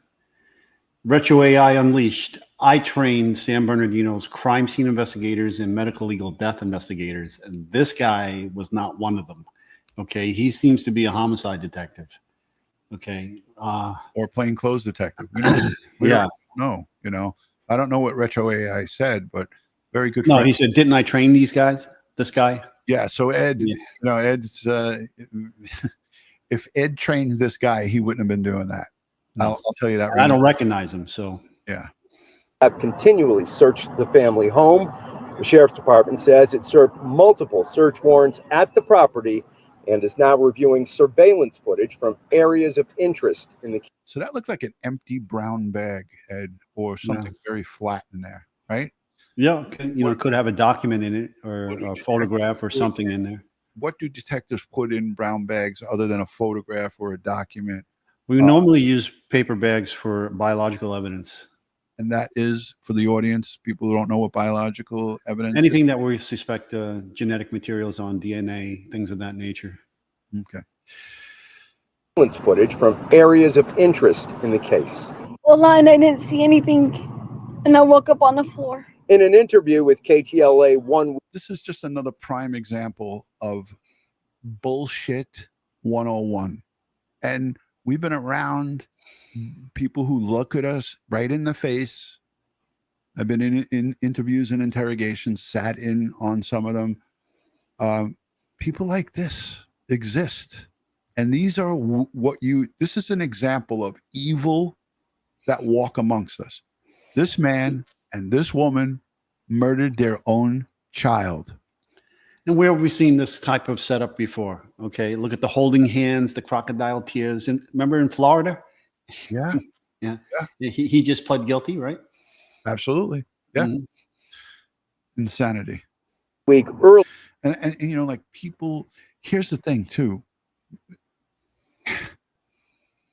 Retro AI Unleashed. I trained San Bernardino's crime scene investigators and medical legal death investigators, and this guy was not one of them. Okay, he seems to be a homicide detective. Okay. Or plainclothes detective. We don't Yeah. know. You know, I don't know what Retro AI said, but very good. No, friend. he said, "Didn't I train these guys? This guy." Yeah. So Ed, you know, Ed's. If Ed trained this guy, he wouldn't have been doing that. No. I'll tell you that. And I don't recognize him, so yeah. Have continually searched the family home. The sheriff's department says it served multiple search warrants at the property and is now reviewing surveillance footage from areas of interest in the case. So that looked like an empty brown bag, Ed, or something very flat in there, right? yeah, you know, it could have a document in it or a photograph or something in there. What do detectives put in brown bags other than a photograph or a document? We normally use paper bags for biological evidence. And that is, for the audience, people who don't know what biological evidence Anything that we suspect genetic materials on, DNA, things of that nature. Okay. Surveillance footage from areas of interest in the case. Well, and I didn't see anything, and I woke up on the floor. In an interview with KTLA 1 week. This is just another prime example of bullshit 101. And we've been around people who look at us right in the face. I've been in interviews and interrogations, sat in on some of them. People like this exist. And these are this is an example of evil that walk amongst us. This man and this woman murdered their own child. And where have we seen this type of setup before? Okay, look at the holding hands, the crocodile tears. And remember in Florida? Yeah. Yeah. He just pled guilty, right? Absolutely. Yeah. Insanity. Week early. And you know, like people, here's the thing too.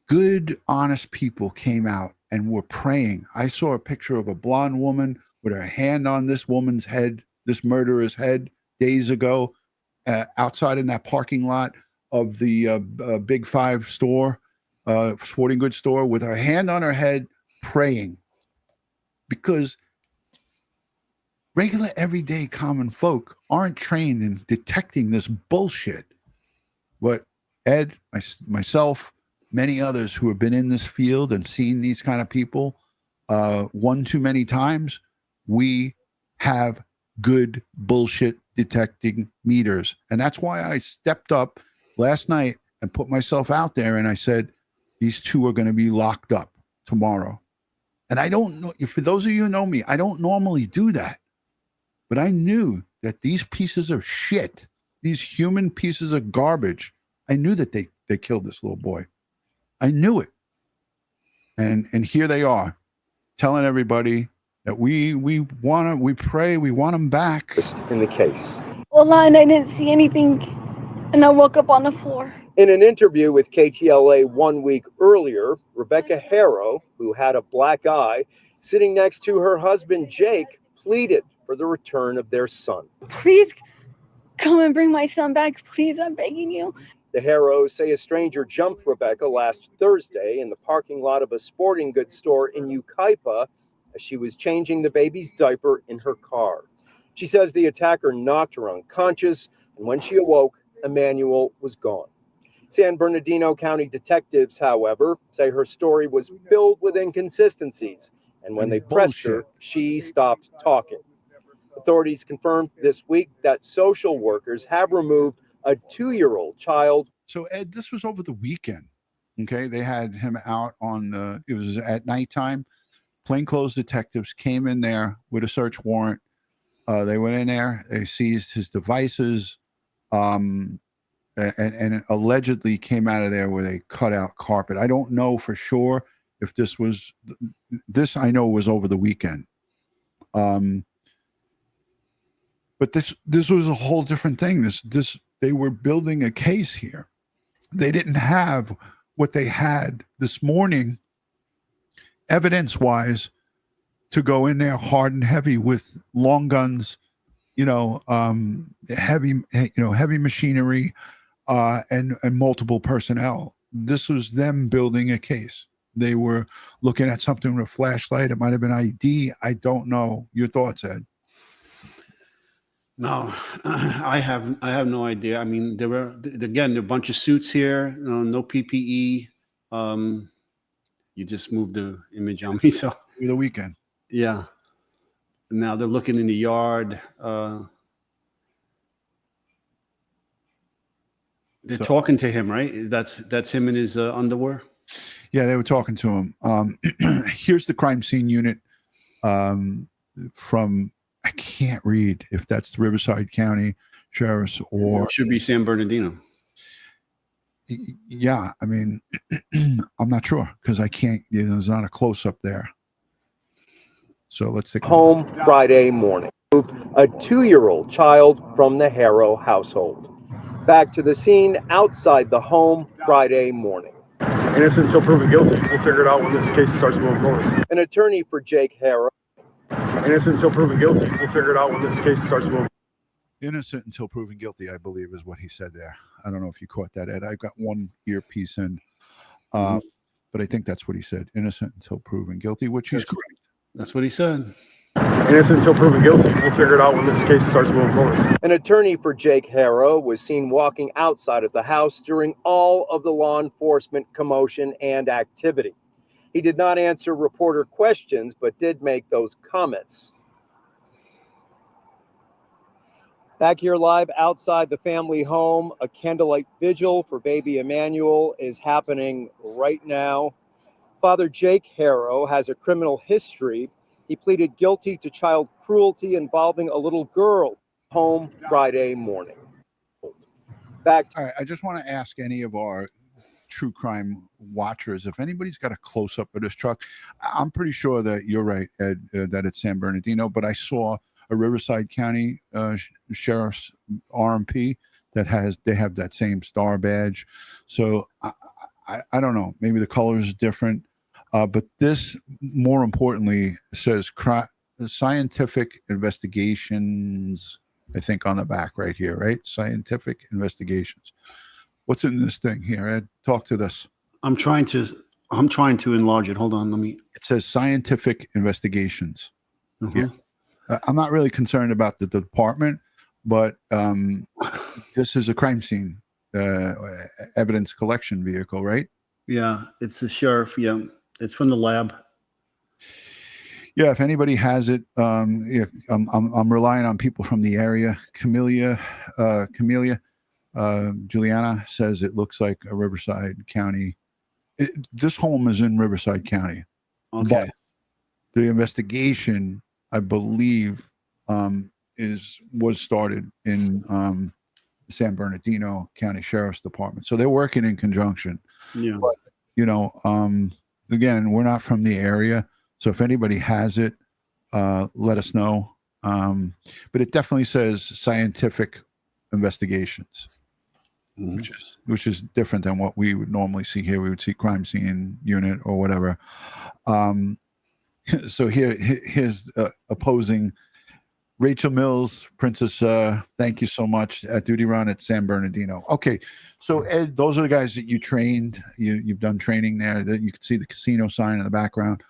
Good, honest people came out and were praying. I saw a picture of a blonde woman with her hand on this woman's head, this murderer's head, days ago, outside in that parking lot of the Big Five store, sporting goods store, with her hand on her head, praying. Because regular, everyday, common folk aren't trained in detecting this bullshit. But Ed, myself, many others who have been in this field and seen these kind of people one too many times, we have good bullshit detecting meters. And that's why I stepped up last night and put myself out there and I said, these two are going to be locked up tomorrow. And I don't know, for those of you who know me, I don't normally do that. But I knew that these pieces of shit, these human pieces of garbage, I knew that they killed this little boy. I knew it. And here they are telling everybody that we pray, we want them back. In the case. Well, and I didn't see anything, and I woke up on the floor. In an interview with KTLA 1 week earlier, Rebecca Haro, who had a black eye, sitting next to her husband Jake, pleaded for the return of their son. Please come and bring my son back. Please, I'm begging you. The Haros say a stranger jumped Rebecca last Thursday in the parking lot of a sporting goods store in Yucaipa as she was changing the baby's diaper in her car. She says the attacker knocked her unconscious, and when she awoke, Emmanuel was gone. San Bernardino County detectives, however, say her story was filled with inconsistencies, and when they pressed her, she stopped talking. Authorities confirmed this week that social workers have removed a 2-year-old child. So Ed, this was over the weekend. Okay, they had him out on it was at nighttime. Plainclothes detectives came in there with a search warrant. They went in there, they seized his devices, and allegedly came out of there with a cutout carpet. I don't know for sure if this I know was over the weekend. But this was a whole different thing. They were building a case here. They didn't have what they had this morning, evidence-wise, to go in there hard and heavy with long guns, heavy machinery, and multiple personnel. This was them building a case. They were looking at something with a flashlight. It might have been ID. I don't know. Your thoughts, Ed? No, I have no idea. I mean, there were a bunch of suits here, no PPE, You just moved the image on me, so the weekend. Yeah. Now they're looking in the yard. They're talking to him, right? That's him in his underwear. Yeah, they were talking to him. Here's the crime scene unit from, I can't read if that's the Riverside County Sheriff's or it should be San Bernardino. Yeah, I mean, I'm not sure because I can't, there's not a close up there. So let's take home Friday morning. Moved a 2-year-old child from the Haro household. Back to the scene outside the home Friday morning. Innocent until proven guilty. We'll figure it out when this case starts moving forward. An attorney for Jake Haro. Innocent until proven guilty. We'll figure it out when this case starts moving. Innocent until proven guilty, I believe, is what he said there. I don't know if you caught that, Ed. I've got one earpiece in, but I think that's what he said. Innocent until proven guilty, which is correct. That's what he said. Innocent until proven guilty. We'll figure it out when this case starts moving forward. An attorney for Jake Haro was seen walking outside of the house during all of the law enforcement commotion and activity. He did not answer reporter questions, but did make those comments. Back here live outside the family home, a candlelight vigil for baby Emmanuel is happening right now. Father Jake Haro has a criminal history. He pleaded guilty to child cruelty involving a little girl. Home Friday morning. All right, I just want to ask any of our true crime watchers if anybody's got a close-up of this truck. I'm pretty sure that you're right, Ed, that it's San Bernardino, but I saw a Riverside County Sheriff's RMP that they have that same star badge. So I don't know, maybe the color is different, but this more importantly says scientific investigations, I think on the back right here, right? Scientific investigations. What's in this thing here, Ed? Talk to this. I'm trying to enlarge it. Hold on, let me. It says scientific investigations. Here. I'm not really concerned about the department, but this is a crime scene evidence collection vehicle, right? Yeah, it's the sheriff. Yeah, it's from the lab. Yeah, if anybody has it, yeah, I'm relying on people from the area. Camellia, Juliana says it looks like a Riverside County. This home is in Riverside County. Okay. But the investigation, I believe, was started in San Bernardino County Sheriff's Department. So they're working in conjunction. Yeah. But, again, we're not from the area. So if anybody has it, let us know. But it definitely says scientific investigations, which is different than what we would normally see here. We would see crime scene unit or whatever. So here's opposing Rachel Mills, Princess. Thank you so much at DutyRon at San Bernardino. Okay, so Ed, those are the guys that you trained. You've done training there. That you can see the casino sign in the background.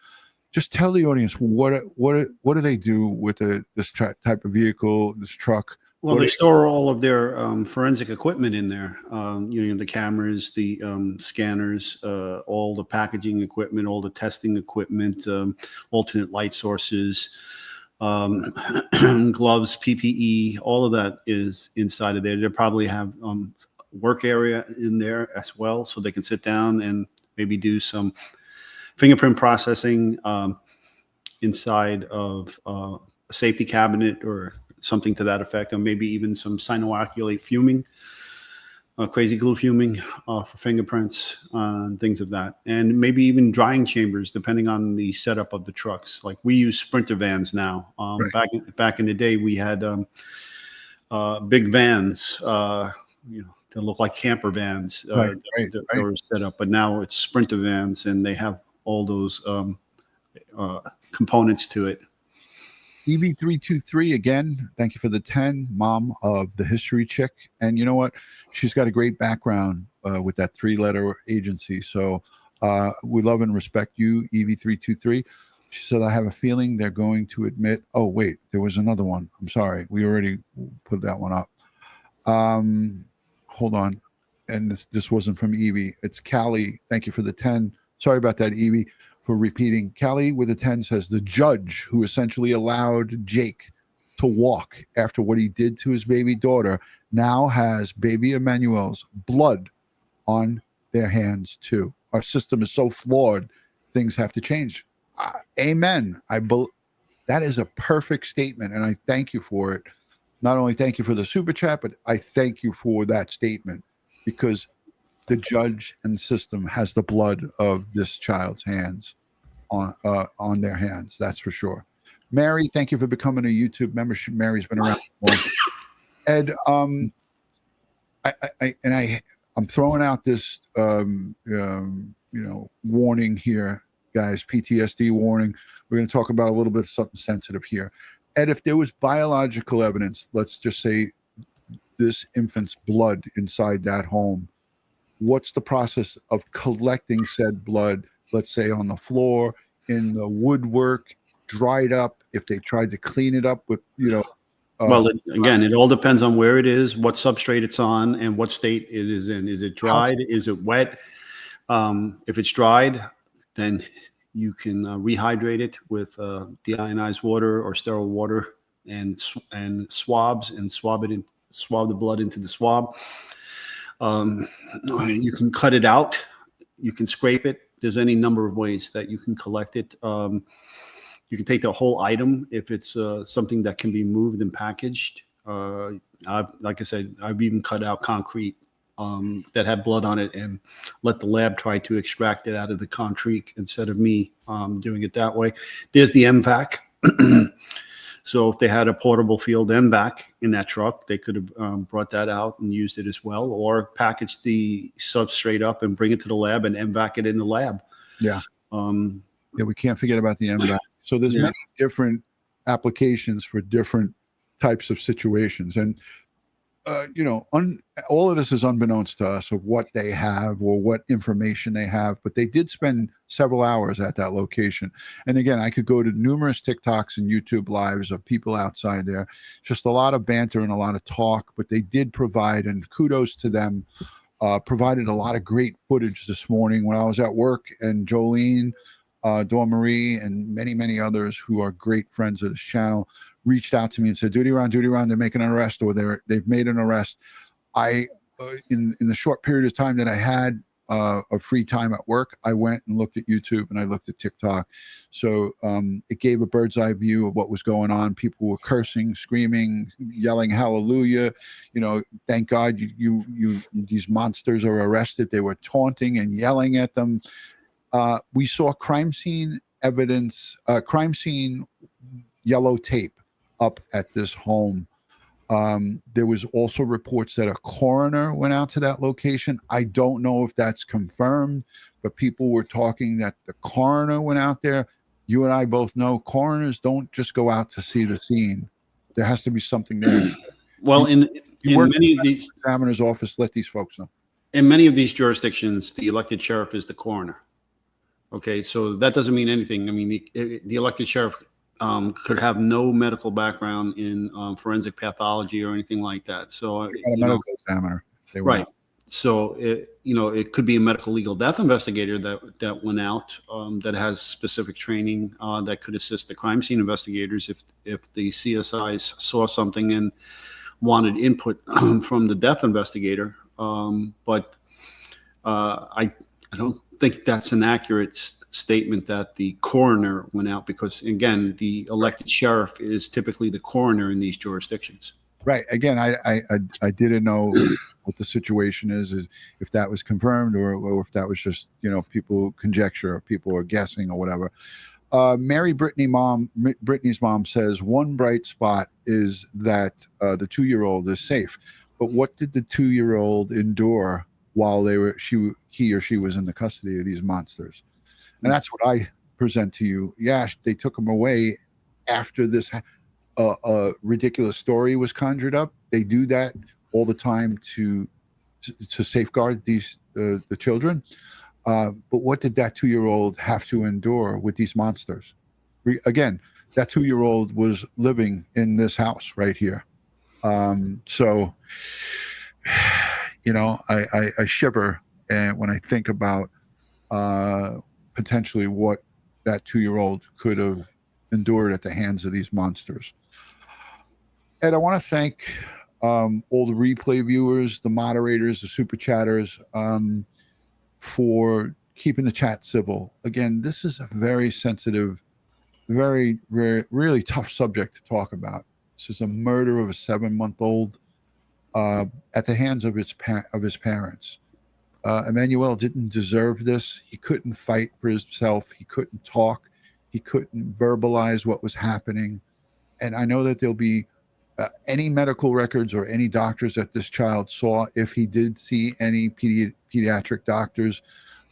Just tell the audience what do they do with this type of vehicle, this truck? Well, they store all of their forensic equipment in there. The cameras, the scanners, all the packaging equipment, all the testing equipment, alternate light sources, gloves, PPE, all of that is inside of there. They probably have work area in there as well, so they can sit down and maybe do some fingerprint processing inside of a safety cabinet or something to that effect, or maybe even some cyanoacrylate fuming, crazy glue fuming for fingerprints, things of that. And maybe even drying chambers, depending on the setup of the trucks. Like we use Sprinter vans now. Right. Back in the day, we had big vans, to look like camper vans that were set up. But now it's Sprinter vans, and they have all those components to it. EV323 again, thank you for the 10, mom of the history chick. And you know what? She's got a great background with that 3-letter agency. So we love and respect you, EV323. She said, I have a feeling they're going to admit, oh, wait, there was another one. I'm sorry. We already put that one up. Hold on. and this wasn't from Evie. It's Callie. Thank you for the 10. Sorry about that, Evie, for repeating. Callie with a 10 says the judge who essentially allowed Jake to walk after what he did to his baby daughter now has baby Emmanuel's blood on their hands too. Our system is so flawed, things have to change. Amen. That is a perfect statement, and I thank you for it. Not only thank you for the super chat, but I thank you for that statement, because the judge and the system has the blood of this child's hands on their hands. That's for sure. Mary, thank you for becoming a YouTube membership. Mary's been around. Ed, I'm throwing out this warning here, guys. PTSD warning. We're going to talk about a little bit of something sensitive here. Ed, if there was biological evidence, let's just say this infant's blood inside that home, what's the process of collecting said blood, let's say on the floor, in the woodwork, dried up, if they tried to clean it up with, well, again, it all depends on where it is, what substrate it's on, and what state it is in. Is it dried? Is it wet? If it's dried, then you can rehydrate it with deionized water or sterile water, and swabs, and swab the blood into the swab. You can cut it out. You can scrape it. There's any number of ways that you can collect it. You can take the whole item if it's something that can be moved and packaged. Like I said, I've even cut out concrete that had blood on it and let the lab try to extract it out of the concrete instead of me doing it that way. There's the MVAC. So if they had a portable field MVAC in that truck, they could have brought that out and used it as well, or packaged the substrate up and bring it to the lab and MVAC it in the lab. Yeah. We can't forget about the MVAC. So there's many different applications for different types of situations. And, all of this is unbeknownst to us of what they have or what information they have, but they did spend several hours at that location. And again, I could go to numerous TikToks and YouTube lives of people outside there, just a lot of banter and a lot of talk, but they did provide, and kudos to them, provided a lot of great footage this morning when I was at work, and Jolene, Dawn Marie, and many, many others who are great friends of this channel reached out to me and said, DutyRon, they're making an arrest, or they've made an arrest. I, in the short period of time that I had of free time at work, I went and looked at YouTube and I looked at TikTok. So it gave a bird's eye view of what was going on. People were cursing, screaming, yelling hallelujah. Thank God you these monsters are arrested. They were taunting and yelling at them. We saw crime scene evidence, crime scene yellow tape up at this home. There was also reports that a coroner went out to that location. I don't know if that's confirmed, but people were talking that the coroner went out there. You and I both know coroners don't just go out to see the scene. There has to be something there. Well, in many of these examiner's office, let these folks know. In many of these jurisdictions, the elected sheriff is the coroner. Okay, so that doesn't mean anything. I mean, the elected sheriff could have no medical background in forensic pathology or anything like that. So a medical examiner, right? So it could be a medical legal death investigator that went out that has specific training that could assist the crime scene investigators if the CSIs saw something and wanted input from the death investigator. But I don't think that's an accurate statement that the coroner went out, because again, the elected sheriff is typically the coroner in these jurisdictions. Right. Again, I didn't know what the situation is if that was confirmed or if that was just people conjecture or people are guessing or whatever. Brittany's mom says one bright spot is that the 2-year-old is safe. But what did the 2-year-old endure while he or she was in the custody of these monsters? And that's what I present to you. Yeah, they took him away after this ridiculous story was conjured up. They do that all the time to safeguard the children. But what did that 2-year-old have to endure with these monsters? Again, that 2-year-old was living in this house right here. So, you know, I shiver and when I think about potentially what that 2-year-old could have endured at the hands of these monsters. And I want to thank all the replay viewers, the moderators, the super chatters, for keeping the chat civil. Again, this is a very sensitive, really tough subject to talk about. This is a murder of a 7-month-old at the hands of his parents. Emmanuel didn't deserve this. He couldn't fight for himself. He couldn't talk. He couldn't verbalize what was happening. And I know that there'll be any medical records or any doctors that this child saw. If he did see any pediatric doctors,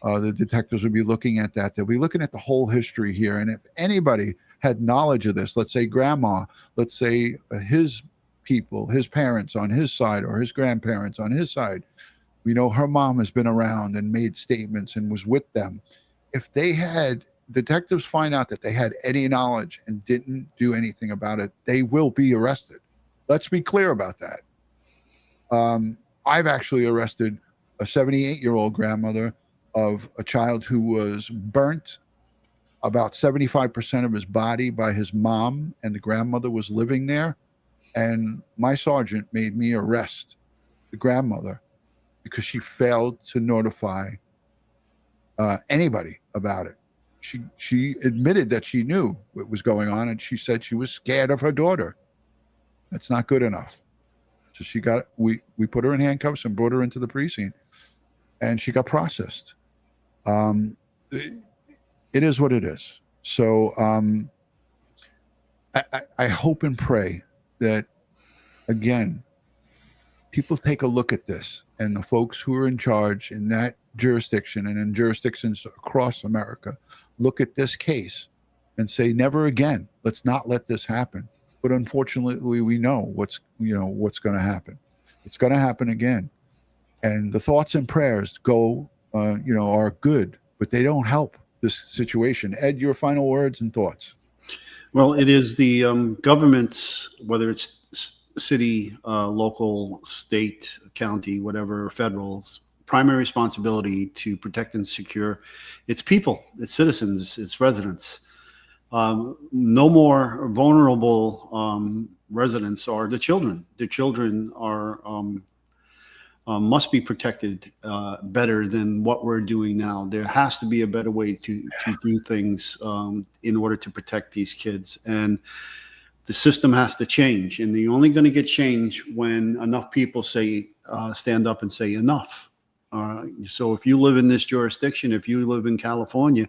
the detectives would be looking at that. They'll be looking at the whole history here. And if anybody had knowledge of this, let's say grandma, let's say his people, his parents on his side or his grandparents on his side, we know her mom has been around and made statements and was with them. If they had, detectives find out that they had any knowledge and didn't do anything about it, they will be arrested. Let's be clear about that. I've actually arrested a 78-year-old grandmother of a child who was burnt about 75% of his body by his mom, and the grandmother was living there. And my sergeant made me arrest the grandmother because she failed to notify anybody about it. She admitted that she knew what was going on, and she said she was scared of her daughter. That's not good enough. So we put her in handcuffs and brought her into the precinct, and she got processed. It is what it is. So I hope and pray that, again, people take a look at this, and the folks who are in charge in that jurisdiction and in jurisdictions across America look at this case and say, never again. Let's not let this happen. But unfortunately, we know what's going to happen. It's going to happen again. And the thoughts and prayers are good, but they don't help this situation. Ed, your final words and thoughts. Well, it is the government's, whether it's city, local, state, county, whatever, federal's primary responsibility to protect and secure its people, its citizens, its residents. No more vulnerable residents are the children. The children are must be protected better than what we're doing now. There has to be a better way to do things in order to protect these kids. And the system has to change. And they're only going to get change when enough people say, stand up and say enough. So if you live in this jurisdiction, if you live in California,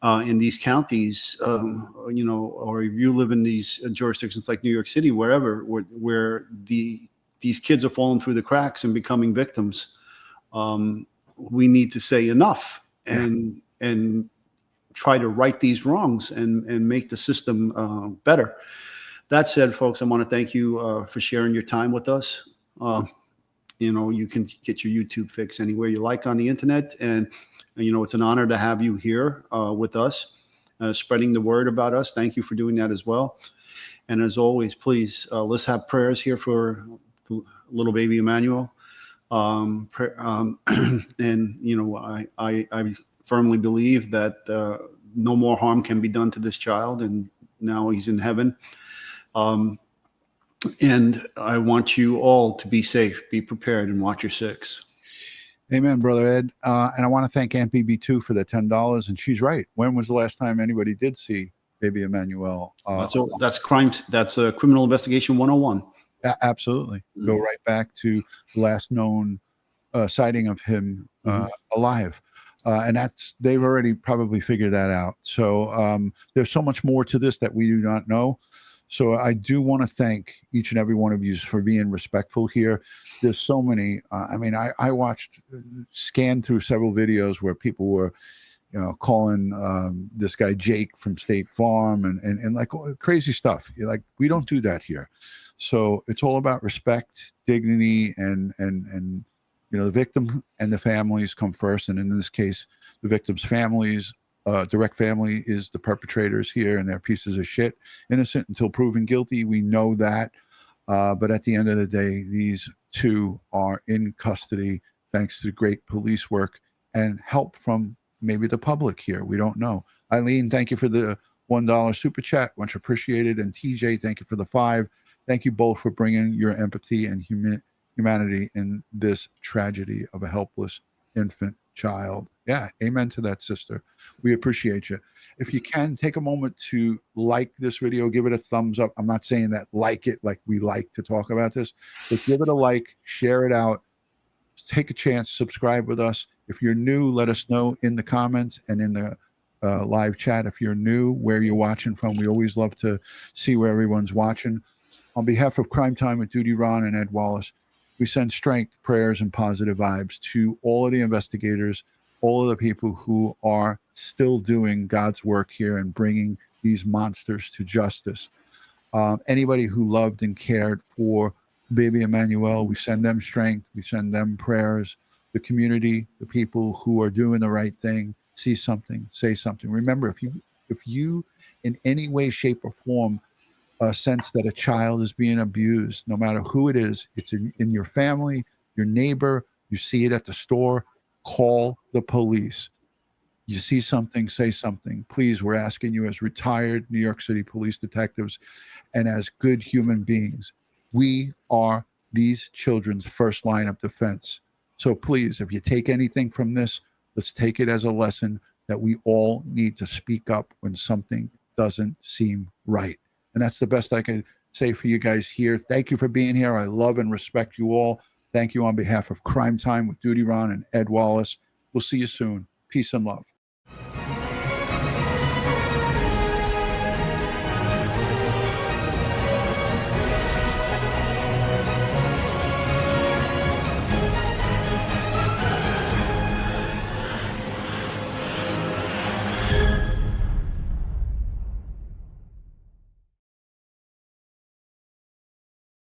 in these counties, or if you live in these jurisdictions like New York City, wherever, where these kids are falling through the cracks and becoming victims, we need to say enough and try to right these wrongs and make the system better. That said, folks, I want to thank you for sharing your time with us. You can get your YouTube fix anywhere you like on the internet, and it's an honor to have you here with us, spreading the word about us. Thank you for doing that as well. And as always, please, let's have prayers here for little baby Emmanuel. And, I firmly believe that no more harm can be done to this child, and now he's in heaven. And I want you all to be safe, be prepared, and watch your six. Amen, Brother Ed. And I want to thank Aunt BB2 for the $10. And she's right. When was the last time anybody did see baby Emmanuel? That's crimes. That's a criminal investigation 101. Absolutely. Go right back to the last known sighting of him alive. And they've already probably figured that out. So there's so much more to this that we do not know. So I do want to thank each and every one of you for being respectful here. There's so many. I watched, scanned through several videos where people were, calling this guy Jake from State Farm and like crazy stuff. You're like, we don't do that here. So it's all about respect, dignity, and the victim and the families come first. And in this case, the victim's families. Direct family is the perpetrators here, and they're pieces of shit, innocent until proven guilty. We know that. But at the end of the day, these two are in custody thanks to great police work and help from maybe the public here. We don't know. Eileen, thank you for the $1 super chat. Much appreciated. And TJ, thank you for the 5. Thank you both for bringing your empathy and humanity in this tragedy of a helpless infant child. Yeah, amen to that, sister. We appreciate you. If you can, take a moment to like this video, give it a thumbs up. I'm not saying that like it like we like to talk about this, but give it a like, share it out, take a chance, subscribe with us. If you're new, let us know in the comments and in the live chat. If you're new, where you're watching from. We always love to see where everyone's watching. On behalf of Crime Time with DutyRon and Ed Wallace, we send strength, prayers, and positive vibes to all of the investigators, all of the people who are still doing God's work here and bringing these monsters to justice. Anybody who loved and cared for baby Emmanuel, we send them strength, we send them prayers. The community, the people who are doing the right thing, see something, say something. Remember, if you in any way, shape, or form sense that a child is being abused, no matter who it is, it's in your family, your neighbor, you see it at the store, call the police. You see something, say something. Please, we're asking you as retired New York City police detectives and as good human beings, we are these children's first line of defense. So please, if you take anything from this, let's take it as a lesson that we all need to speak up when something doesn't seem right. And that's the best I can say for you guys here. Thank you for being here. I love and respect you all. Thank you on behalf of Crime Time with DutyRon and Ed Wallace. We'll see you soon. Peace and love.